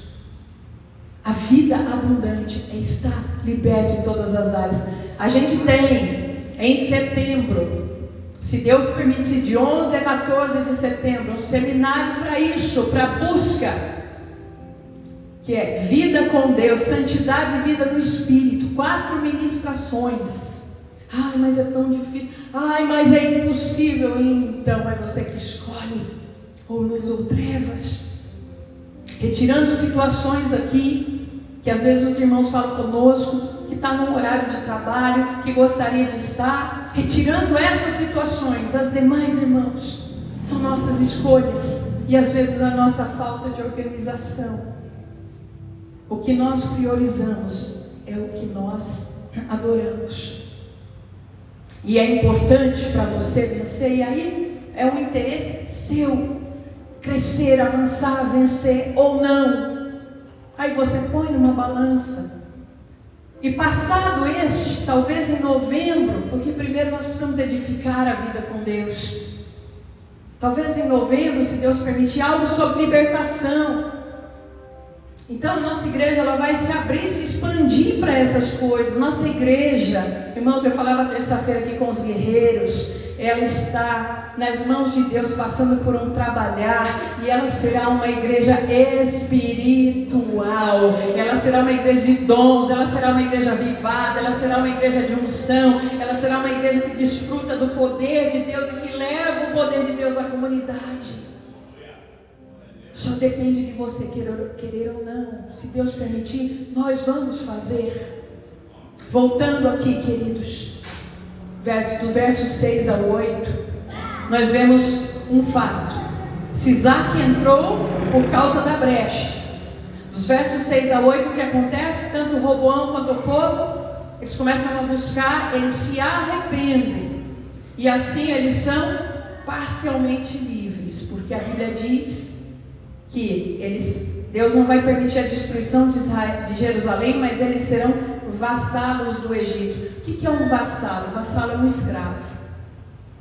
A vida abundante é estar liberto em todas as áreas. A gente tem em setembro, se Deus permitir, de 11 a 14 de setembro, um seminário para isso, para busca, que é vida com Deus, santidade e vida no Espírito. 4 ministrações. Ai, mas é tão difícil. Ai, mas é impossível. Então é você que escolhe, ou luz ou trevas. Retirando situações aqui, que às vezes os irmãos falam conosco, que está no horário de trabalho, que gostaria de estar. Retirando essas situações, as demais, irmãos, são nossas escolhas. E às vezes a nossa falta de organização. O que nós priorizamos é o que nós adoramos. E é importante para você vencer. E aí é um interesse seu crescer, avançar, vencer ou não. Aí você põe numa balança. E passado talvez em novembro, porque primeiro nós precisamos edificar a vida com Deus. Talvez em novembro, se Deus permitir, algo sobre libertação. Então a nossa igreja ela vai se abrir, se expandir para essas coisas. Nossa igreja, irmãos, eu falava terça-feira aqui com os guerreiros, ela está nas mãos de Deus, passando por um trabalhar, e ela será uma igreja espiritual, ela será uma igreja de dons, ela será uma igreja avivada, ela será uma igreja de unção, ela será uma igreja que desfruta do poder de Deus e que leva o poder de Deus à comunidade. Só depende de você querer ou não. Se Deus permitir, nós vamos fazer. Voltando aqui, queridos, do verso 6 ao 8, nós vemos um fato. Sisaque entrou por causa da brecha. Dos versos 6 a 8, o que acontece? Tanto Roboão quanto o povo, eles começam a buscar, eles se arrependem. E assim eles são parcialmente livres, porque a Bíblia diz que Deus não vai permitir a destruição de Jerusalém, mas eles serão vassalos do Egito. O que é um vassalo? Vassalo é um escravo.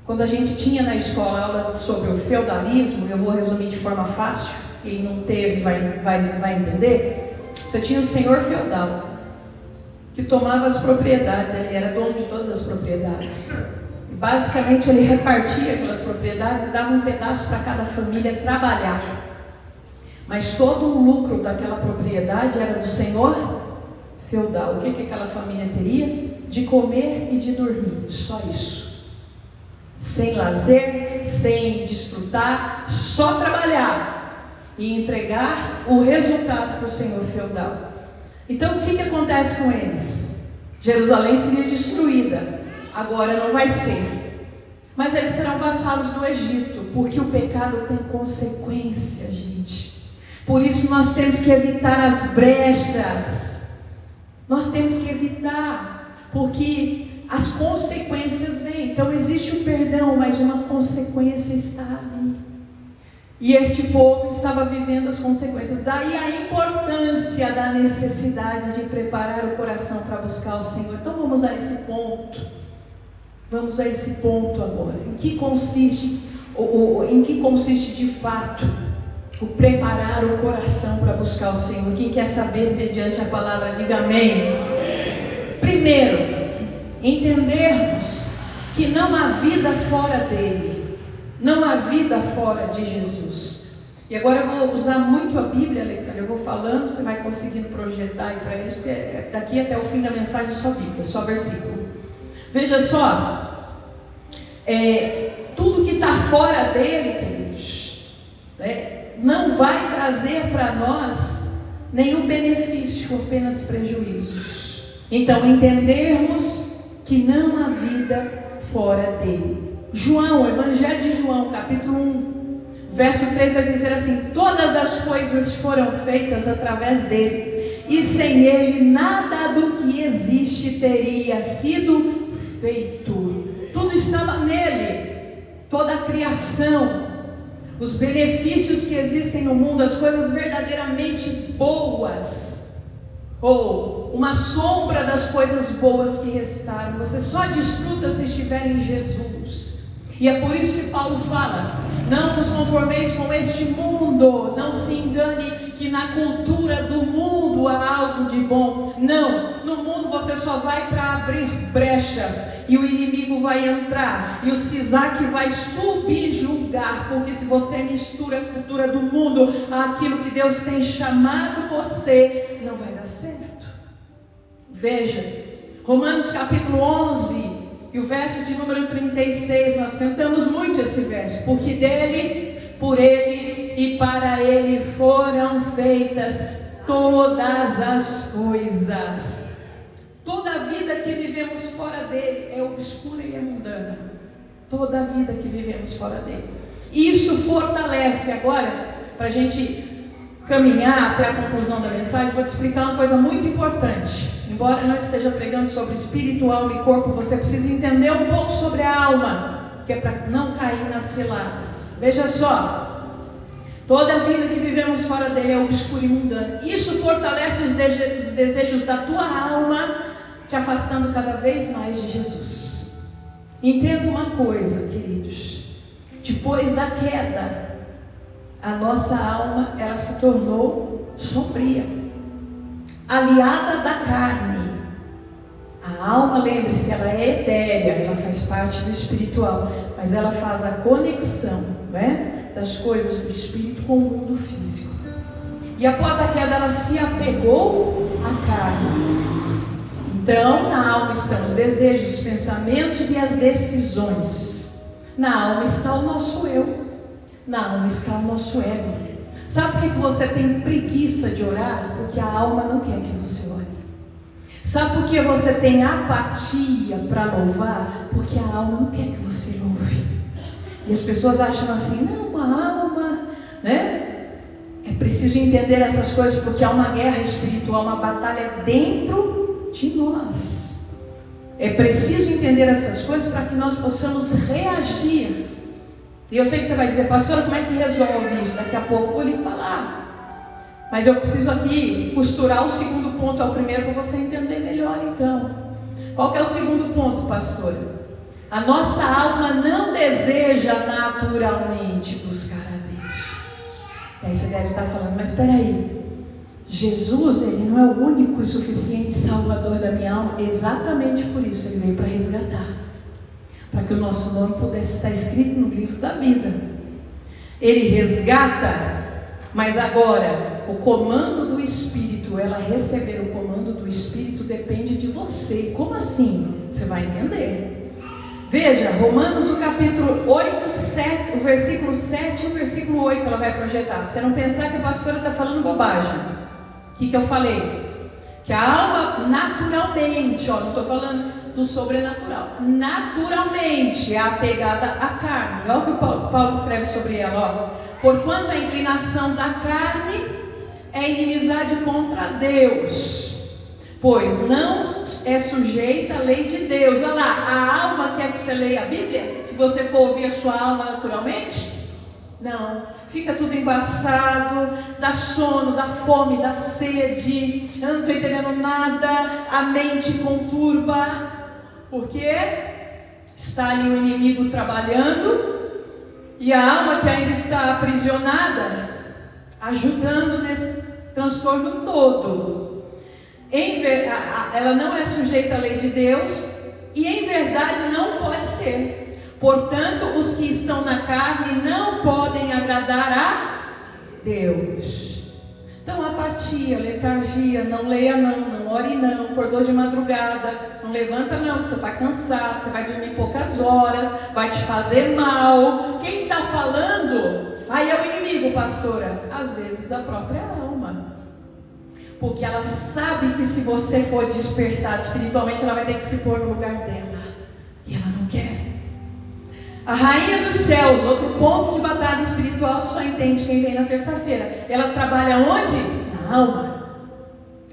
Quando a gente tinha na escola aula sobre o feudalismo, eu vou resumir de forma fácil, quem não teve vai entender. Você tinha o senhor feudal, que tomava as propriedades, ele era dono de todas as propriedades. Basicamente ele repartia aquelas propriedades e dava um pedaço para cada família trabalhar. Mas todo o lucro daquela propriedade era do senhor feudal. O que aquela família teria? De comer e de dormir, só isso. Sem lazer, sem desfrutar, só trabalhar e entregar o resultado para o senhor feudal. Então o que acontece com eles? Jerusalém seria destruída. agora não vai ser. Mas eles serão vassalos do Egito, porque o pecado tem consequência, gente. Por isso nós temos que evitar as brechas. Nós temos que evitar, porque as consequências vêm. Então existe o perdão, mas uma consequência está ali. E este povo estava vivendo as consequências. Daí a importância da necessidade de preparar o coração para buscar o Senhor. Então vamos a esse ponto. Vamos a esse ponto agora. Em que consiste de fato o preparar o coração para buscar o Senhor? Quem quer saber mediante a palavra, diga amém. Primeiro, entendermos que não há vida fora dele, não há vida fora de Jesus. E agora eu vou usar muito a Bíblia, Alexandre. Eu vou falando, você vai conseguindo projetar aí para eles, porque daqui até o fim da mensagem é só Bíblia, só versículo. Veja só, tudo que está fora dele, queridos, não vai trazer para nós nenhum benefício, apenas prejuízos. Então, entendermos que não há vida fora dele. João, Evangelho de João, capítulo 1, verso 3 vai dizer assim: todas as coisas foram feitas através dele, e sem ele nada do que existe teria sido feito. Tudo estava nele, toda a criação, os benefícios que existem no mundo, as coisas verdadeiramente boas, ou uma sombra das coisas boas que restaram, você só desfruta se estiver em Jesus. E é por isso que Paulo fala: não vos conformeis com este mundo, não se engane que na cultura do mundo há algo de bom. Não, no mundo você só vai para abrir brechas, e o inimigo vai entrar, e o Sisaque vai subjugar, porque se você mistura a cultura do mundo àquilo que Deus tem chamado você, não vai dar certo. Veja, Romanos capítulo 11, e o verso de número 36, nós cantamos muito esse verso: porque dele, por ele e para ele foram feitas todas as coisas. Toda a vida que vivemos fora dele é obscura e é mundana. Toda a vida que vivemos fora dele. Isso fortalece. Agora, para a gente caminhar até a conclusão da mensagem, vou te explicar uma coisa muito importante. Embora eu não esteja pregando sobre espírito, alma e corpo, você precisa entender um pouco sobre a alma, que é para não cair nas ciladas. Veja só, toda a vida que vivemos fora dele é obscura e mundana. Isso fortalece os desejos da tua alma, te afastando cada vez mais de Jesus. Entenda uma coisa, queridos: depois da queda, a nossa alma, ela se tornou sombria, aliada da carne. A alma, lembre-se, ela é etérea, ela faz parte do espiritual, mas ela faz a conexão, das coisas do espírito com o mundo físico. E após a queda, ela se apegou à carne. Então, na alma estão os desejos, os pensamentos e as decisões. Na alma está o nosso eu. Na alma está o nosso ego. Sabe por que você tem preguiça de orar? Porque a alma não quer que você ore. Sabe por que você tem apatia para louvar? Porque a alma não quer que você louve. E as pessoas acham assim: não, a alma, É preciso entender essas coisas, porque há uma guerra espiritual, uma batalha dentro de nós. É preciso entender essas coisas para que nós possamos reagir. E eu sei que você vai dizer: pastora, como é que resolve isso? Daqui a pouco eu vou lhe falar. Mas eu preciso aqui costurar o segundo ponto ao primeiro para você entender melhor. Então, qual que é o segundo ponto, pastora? A nossa alma não deseja naturalmente buscar a Deus. E aí você deve estar falando: mas espera aí, Jesus, ele não é o único e suficiente salvador da minha alma? Exatamente por isso ele veio para resgatar, para que o nosso nome pudesse estar escrito no livro da vida. Ele resgata, mas agora o comando do Espírito, ela receber o comando do Espírito, depende de você. Como assim? Você vai entender. Veja, Romanos, o capítulo 8, 7, o versículo 7 e o versículo 8, ela vai projetar. Pra você não pensar que a pastora está falando bobagem. O que eu falei? Que a alma naturalmente, não estou falando do sobrenatural. Naturalmente é apegada à carne. Olha o que Paulo escreve sobre ela. Porquanto a inclinação da carne é inimizade contra Deus, pois não é sujeita à lei de Deus. Olha lá, a alma quer que você leia a Bíblia? Se você for ouvir a sua alma naturalmente? Não, fica tudo embaçado, dá sono, dá fome, dá sede, eu não estou entendendo nada, a mente conturba. Por quê? Está ali o inimigo trabalhando e a alma que ainda está aprisionada, ajudando nesse transtorno todo. Ela não é sujeita à lei de Deus e em verdade não pode ser. Portanto, os que estão na carne não podem agradar a Deus. Então, apatia, letargia, não leia não ore não, acordou de madrugada, não levanta não, porque você está cansado, você vai dormir poucas horas, vai te fazer mal. Quem está falando? Aí é o inimigo, pastora. Às vezes a própria alma. Porque ela sabe que se você for despertado espiritualmente, ela vai ter que se pôr no lugar dela. E ela não quer. A rainha dos céus, outro ponto de batalha espiritual, só entende quem vem na terça-feira. Ela trabalha onde? Na alma.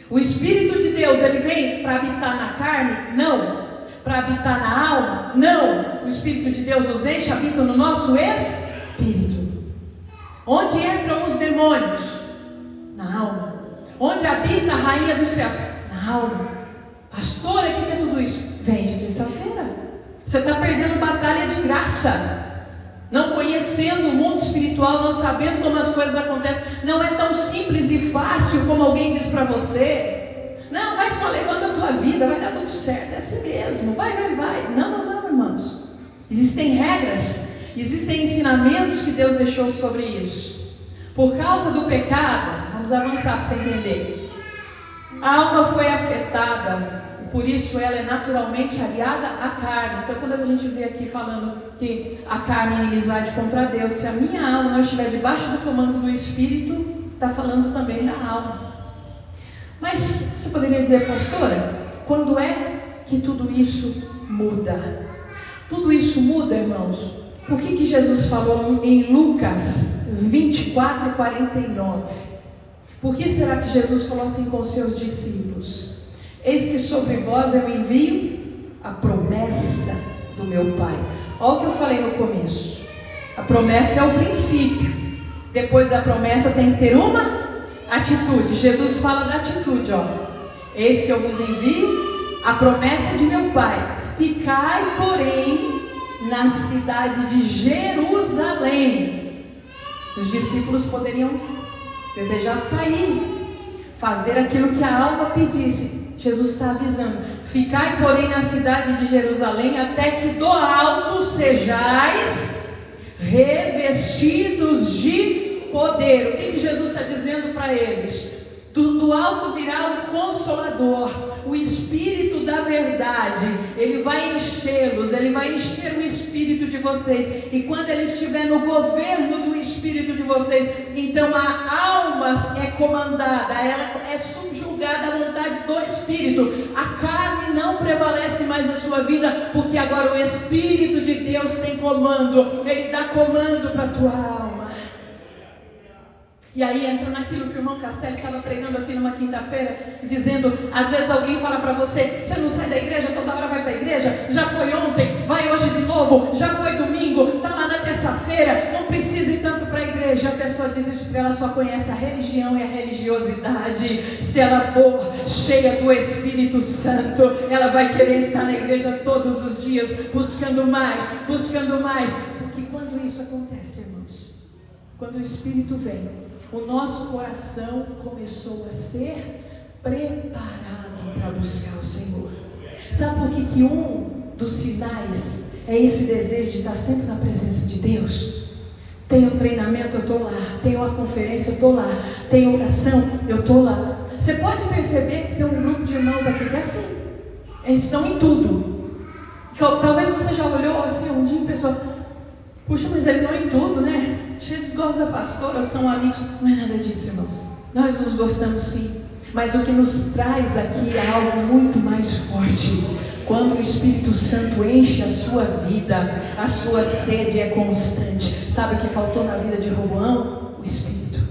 O Espírito de Deus, ele vem para habitar na carne? Não. Para habitar na alma? Não. O Espírito de Deus nos enche, habita no nosso espírito. Onde entram os demônios? Na alma. Onde habita a rainha dos céus? Na alma. Pastora, o que é tudo isso? Vem de terça-feira. Você está perdendo batalha de graça, não conhecendo o mundo espiritual, não sabendo como as coisas acontecem. Não é tão simples e fácil como alguém diz para você. Não, vai só levando a tua vida, vai dar tudo certo, é assim mesmo, vai. Não, irmãos. Existem regras, existem ensinamentos que Deus deixou sobre isso. Por causa do pecado, vamos avançar para você entender. A alma foi afetada. Por isso ela é naturalmente aliada à carne. Então quando a gente vê aqui falando que a carne é inimizade contra Deus, se a minha alma não estiver debaixo do comando do Espírito, está falando também da alma. Mas você poderia dizer, pastora, quando é que tudo isso muda? Tudo isso muda, irmãos. Por que Jesus falou em Lucas 24:49? Por que será que Jesus falou assim com os seus discípulos? Eis que sobre vós eu envio a promessa do meu Pai. Olha o que eu falei no começo. A promessa é o princípio. Depois da promessa tem que ter uma atitude. Jesus fala da atitude, ó. Eis que eu vos envio a promessa de meu Pai. Ficai, porém, na cidade de Jerusalém. Os discípulos poderiam desejar sair, fazer aquilo que a alma pedisse. Jesus está avisando: ficai, porém, na cidade de Jerusalém, até que do alto sejais revestidos de poder. O que Jesus está dizendo para eles? Do alto virá o Consolador, o Espírito da verdade. Ele vai enchê-los, ele vai encher o Espírito de vocês. E quando ele estiver no governo do Espírito de vocês, então a alma é comandada, ela é subjugada à vontade do Espírito. A carne não prevalece mais na sua vida, porque agora o Espírito de Deus tem comando. Ele dá comando para a tua alma. E aí entra naquilo que o irmão Castelli estava pregando aqui numa quinta-feira, dizendo, às vezes alguém fala para você, você não sai da igreja, toda hora vai para a igreja, já foi ontem, vai hoje de novo, já foi domingo, está lá na terça-feira, não precisa ir tanto para a igreja. A pessoa diz isso porque ela só conhece a religião e a religiosidade. Se ela for cheia do Espírito Santo, ela vai querer estar na igreja todos os dias, buscando mais, porque quando isso acontece, irmãos, quando o Espírito vem, o nosso coração começou a ser preparado para buscar o Senhor. Sabe por que um dos sinais é esse desejo de estar sempre na presença de Deus? Tem um treinamento, eu estou lá. Tem uma conferência, eu estou lá. Tem oração, eu estou lá. Você pode perceber que tem um grupo de irmãos aqui que é assim. Eles estão em tudo. Talvez você já olhou assim um dia e pensou, puxa, mas eles vão em tudo, né? Eles gostam da pastora, são amigos. Não é nada disso, irmãos. Nós nos gostamos sim. Mas o que nos traz aqui é algo muito mais forte. Quando o Espírito Santo enche a sua vida, a sua sede é constante. Sabe o que faltou na vida de Roboão? O Espírito.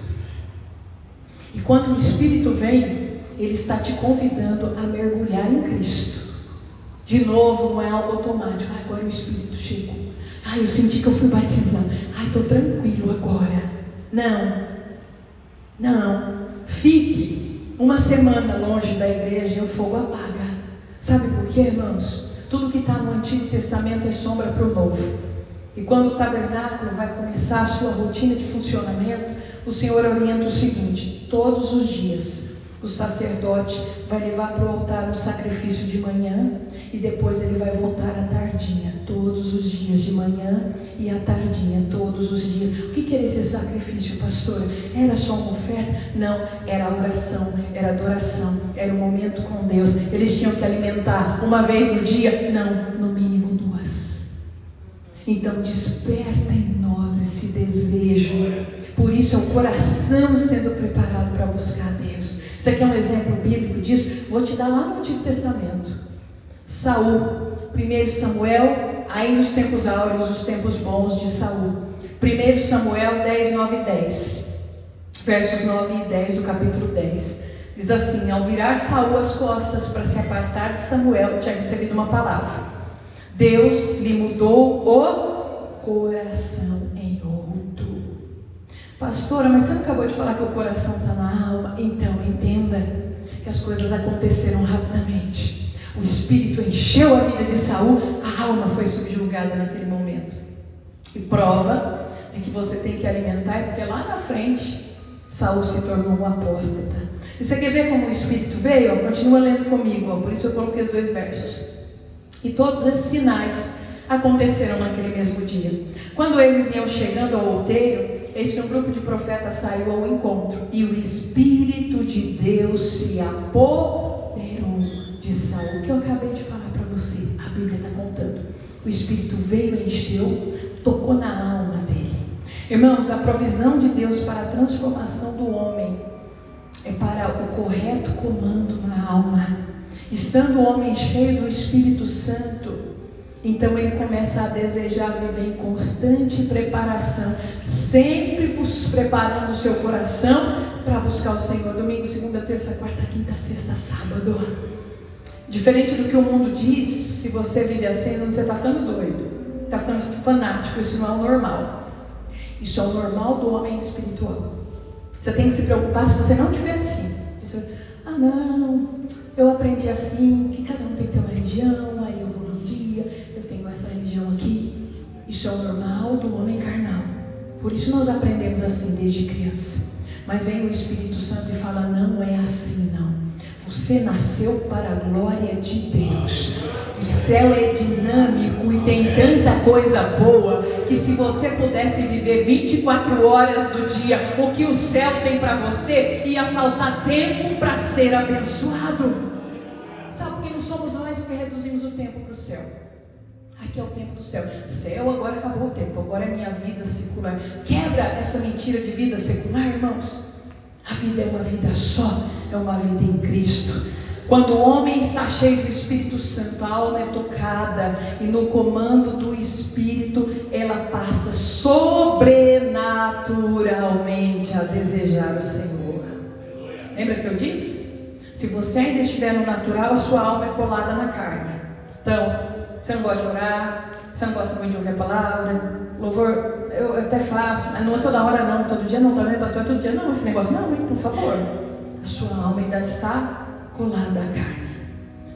E quando o Espírito vem, ele está te convidando a mergulhar em Cristo. De novo, não é algo automático. Agora o Espírito chegou. Eu senti que eu fui batizado. Estou tranquilo agora. Não. Fique uma semana longe da igreja e o fogo apaga. Sabe por quê, irmãos? Tudo que está no Antigo Testamento é sombra para o Novo. E quando o tabernáculo vai começar a sua rotina de funcionamento, o Senhor orienta o seguinte: todos os dias o sacerdote vai levar para o altar um sacrifício de manhã e depois ele vai voltar à tardinha, todos os dias, de manhã e à tardinha, todos os dias. O que era esse sacrifício, pastora? Era só uma oferta? Não, era oração, era adoração, era um momento com Deus. Eles tinham que alimentar uma vez no dia? Não, no mínimo 2. Então desperta em nós esse desejo. Por isso é o coração sendo preparado para buscar Deus. Isso aqui é um exemplo bíblico disso. Vou te dar lá no Antigo Testamento. Saul, 1 Samuel, ainda os tempos áureos, os tempos bons de Saul. 1 Samuel 10, 9 e 10. Versos 9 e 10 do capítulo 10. Diz assim: ao virar Saul as costas para se apartar de Samuel, tinha recebido uma palavra. Deus lhe mudou o coração em outro. Pastora, mas você não acabou de falar que o coração está na alma? Então, entenda que as coisas aconteceram rapidamente. O Espírito encheu a vida de Saul, a alma foi subjugada naquele momento. E prova de que você tem que alimentar é porque lá na frente, Saul se tornou um apóstata. E você quer ver como o Espírito veio? Continua lendo comigo, por isso eu coloquei os 2 versos. E todos esses sinais aconteceram naquele mesmo dia. Quando eles iam chegando ao outeiro, eis que um grupo de profetas saiu ao encontro, e o Espírito de Deus se apoderou de Saul. O que eu acabei de falar para você, a Bíblia está contando. O Espírito veio, encheu, tocou na alma dele. Irmãos, a provisão de Deus para a transformação do homem é para o correto comando na alma. Estando o homem cheio do Espírito Santo, então ele começa a desejar viver em constante preparação, sempre preparando o seu coração para buscar o Senhor. Domingo, segunda, terça, quarta, quinta, sexta, sábado. Diferente do que o mundo diz, se você vive assim, você está ficando doido, está ficando fanático. Isso não é o normal. Isso é o normal do homem espiritual. Você tem que se preocupar se você não estiver assim. Não, eu aprendi assim, que cada um tem que ter uma religião, aí eu vou num dia, eu tenho essa religião aqui. Isso é o normal do homem carnal. Por isso nós aprendemos assim desde criança. Mas vem o Espírito Santo e fala: não é assim não. Você nasceu para a glória de Deus. O céu é dinâmico e tem tanta coisa boa que se você pudesse viver 24 horas do dia o que o céu tem para você, ia faltar tempo para ser abençoado. Sabe por que não somos nós que reduzimos o tempo para o céu? Aqui é o tempo do céu. Céu, agora acabou o tempo, agora é minha vida secular. Quebra essa mentira de vida secular, irmãos. A vida é uma vida só, é uma vida em Cristo. Quando o homem está cheio do Espírito Santo, a alma é tocada e no comando do Espírito ela passa sobrenaturalmente a desejar o Senhor. Lembra que eu disse? Se você ainda estiver no natural, a sua alma é colada na carne. Então, você não gosta de orar, você não gosta muito de ouvir a palavra, louvor, eu até faço, mas não é toda hora não, todo dia não, também pastor, todo dia não, esse negócio não, hein, por favor. A sua alma ainda está colada à carne,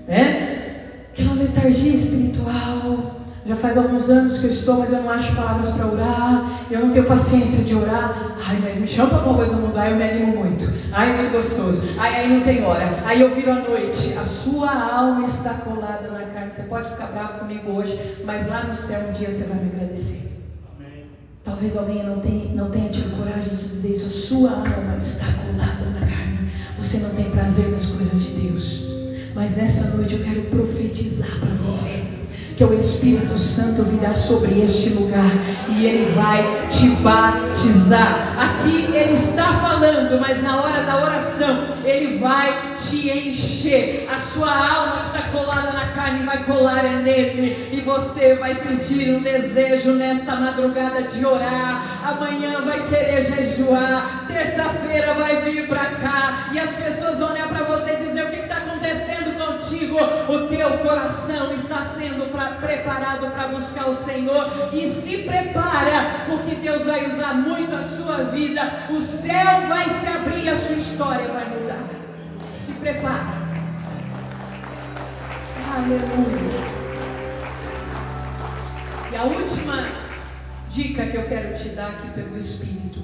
né? Aquela letargia espiritual. Já faz alguns anos que eu estou, mas eu não acho palavras para orar, eu não tenho paciência de orar. Mas me chama para alguma coisa no mundo, eu me animo muito. É muito gostoso. Aí não tem hora. Aí eu viro à noite. A sua alma está colada na carne. Você pode ficar bravo comigo hoje, mas lá no céu um dia você vai me agradecer. Amém. Talvez alguém não tenha tido coragem de te dizer isso. A sua alma está colada na carne. Você não tem prazer nas coisas de Deus. Mas nessa noite eu quero profetizar para você. que o Espírito Santo virá sobre este lugar e ele vai te batizar. Aqui ele está falando, mas na hora da oração ele vai te encher. A sua alma que está colada na carne vai colar nele, e você vai sentir um desejo nessa madrugada de orar. Amanhã vai querer jejuar, terça-feira vai vir para cá e as pessoas vão olhar para você e dizer: o que está acontecendo contigo? O teu coração está sendo preparado para buscar o Senhor. E se prepara, porque Deus vai usar muito a sua vida. O céu vai se abrir e a sua história vai mudar. Se prepara. Aleluia. E a última dica que eu quero te dar aqui pelo Espírito: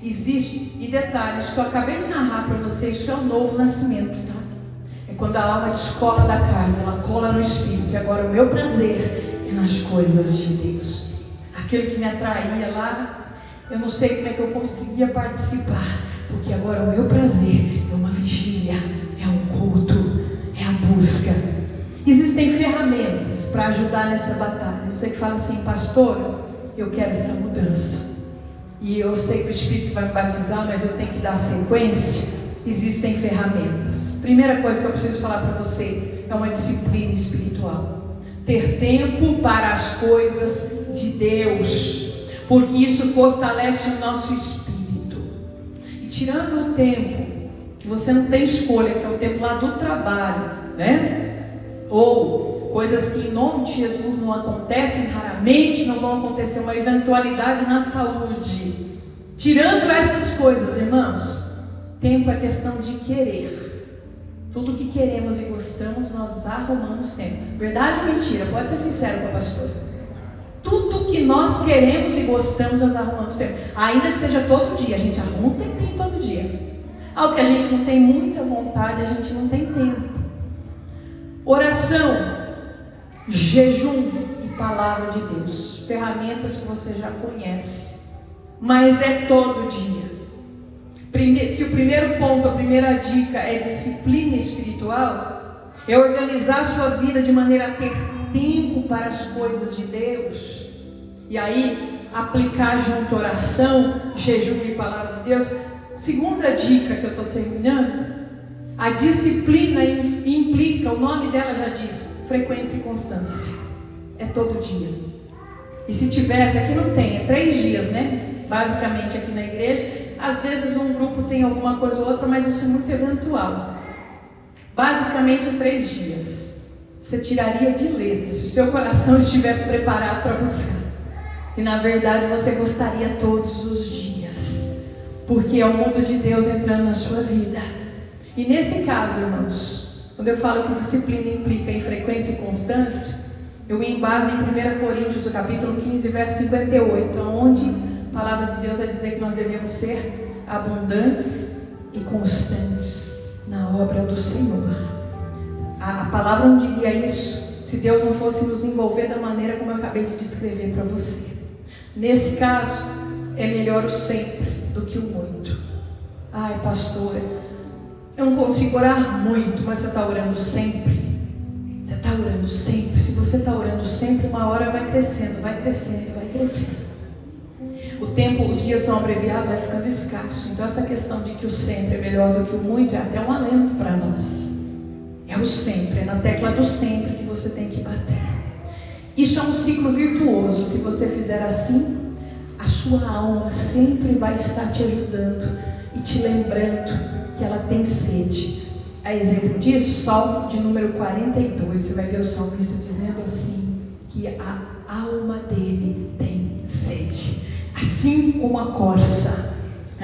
existe, e detalhes que eu acabei de narrar para vocês, isso é o novo nascimento, tá? É quando a alma descola da carne, ela cola no Espírito. E agora o meu prazer é nas coisas de Deus. Aquilo que me atraía lá, eu não sei como é que eu conseguia participar, porque agora o meu prazer é uma vigília, é um culto, é a busca. Existem ferramentas para ajudar nessa batalha. Você que fala assim: pastora, eu quero essa mudança, e eu sei que o Espírito vai me batizar, mas eu tenho que dar sequência. Existem ferramentas. Primeira coisa que eu preciso falar para você é uma disciplina espiritual. Ter tempo para as coisas de Deus, porque isso fortalece o nosso espírito. E tirando o tempo que você não tem escolha, que é o tempo lá do trabalho, né? Ou coisas que em nome de Jesus não acontecem, raramente não vão acontecer, uma eventualidade na saúde. Tirando essas coisas, irmãos, tempo é questão de querer. Tudo que queremos e gostamos, nós arrumamos tempo. Verdade ou mentira? Pode ser sincero com a pastora. Tudo que nós queremos e gostamos, nós arrumamos tempo. Ainda que seja todo dia, a gente arruma um tempinho todo dia. Algo que a gente não tem muita vontade, a gente não tem tempo. Oração, jejum e palavra de Deus. Ferramentas que você já conhece. Mas é todo dia. Se o primeiro ponto, a primeira dica é disciplina espiritual, é organizar a sua vida de maneira a ter tempo para as coisas de Deus, e aí aplicar junto oração, jejum e palavra de Deus. Segunda dica que eu estou terminando: a disciplina implica, o nome dela já diz, frequência e constância. É todo dia. E se tivesse, aqui não tem, é 3 dias, né? Basicamente aqui na igreja. Às vezes um grupo tem alguma coisa ou outra, mas isso é muito eventual. Basicamente 3 dias. Você tiraria de letra, se o seu coração estiver preparado para buscar. E na verdade você gostaria todos os dias, porque é o mundo de Deus entrando na sua vida. E nesse caso, irmãos, quando eu falo que disciplina implica em frequência e constância, eu me embaso em 1 Coríntios, o capítulo 15, verso 58, onde a palavra de Deus vai dizer que nós devemos ser abundantes e constantes na obra do Senhor. A palavra não diria isso se Deus não fosse nos envolver da maneira como eu acabei de descrever para você. Nesse caso, é melhor o sempre do que o muito. Ai, pastora, eu não consigo orar muito, mas você está orando sempre. Você está orando sempre. Se você está orando sempre, uma hora vai crescendo, vai crescendo, vai crescendo. O tempo, os dias são abreviados, vai ficando escasso. Então essa questão de que o sempre é melhor do que o muito é até um alento para nós. É o sempre, é na tecla do sempre que você tem que bater. Isso é um ciclo virtuoso. Se você fizer assim, a sua alma sempre vai estar te ajudando e te lembrando que ela tem sede. A exemplo disso, Salmo de número 42, você vai ver o salmista dizendo assim, que a alma dele tem sede. Assim como a corça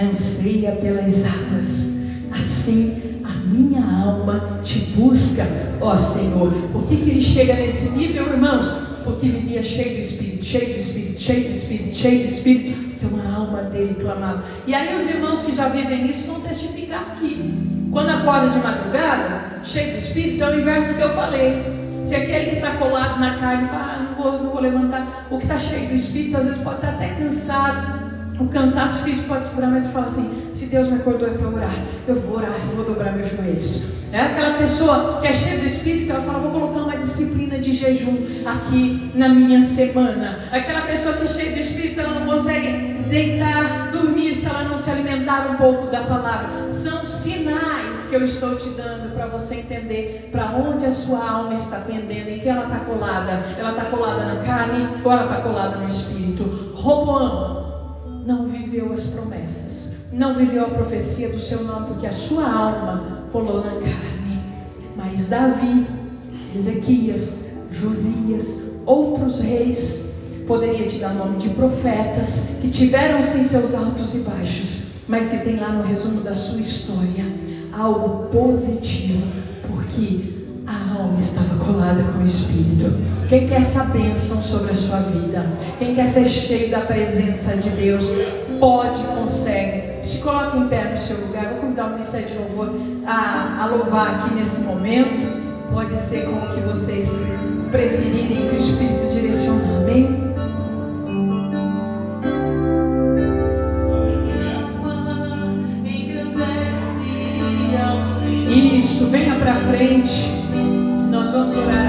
anseia pelas águas, assim a minha alma te busca, ó Senhor. Por que ele chega nesse nível, irmãos? Porque vivia cheio do Espírito, cheio do Espírito, cheio do Espírito, cheio do Espírito. Então a alma dele clamava. E aí os irmãos que já vivem isso vão testificar aqui. Quando acorda de madrugada, cheio do Espírito, é o inverso do que eu falei. Se aquele que está colado na carne fala, não vou levantar. O que está cheio do Espírito às vezes pode estar até cansado, O cansaço físico pode segurar, mas ele fala assim: se Deus me acordou é para orar, eu vou orar, eu vou dobrar meus joelhos. É aquela pessoa que é cheia do Espírito, ela fala: vou colocar uma disciplina de jejum aqui na minha semana. Aquela pessoa que é cheia do Espírito, ela não consegue deitar, dormir se ela não se alimentar um pouco da palavra. São sinais que eu estou te dando para você entender para onde a sua alma está pendendo, em que ela está colada. Ela está colada na carne ou ela está colada no Espírito? Roboão não viveu as promessas, não viveu a profecia do seu nome, porque a sua alma colou na carne. Mas Davi, Ezequias, Josias, outros reis, poderia te dar nome de profetas, que tiveram sim seus altos e baixos, mas que tem lá no resumo da sua história algo positivo, porque a alma estava colada com o Espírito. Quem quer essa bênção sobre a sua vida, quem quer ser cheio da presença de Deus, pode, consegue. Se coloque em pé no seu lugar. Vou convidar o Ministério de Louvor a louvar aqui nesse momento. Pode ser como que vocês preferirem, que o Espírito direcionar. Amém? Isso, venha para frente. Nós vamos orar.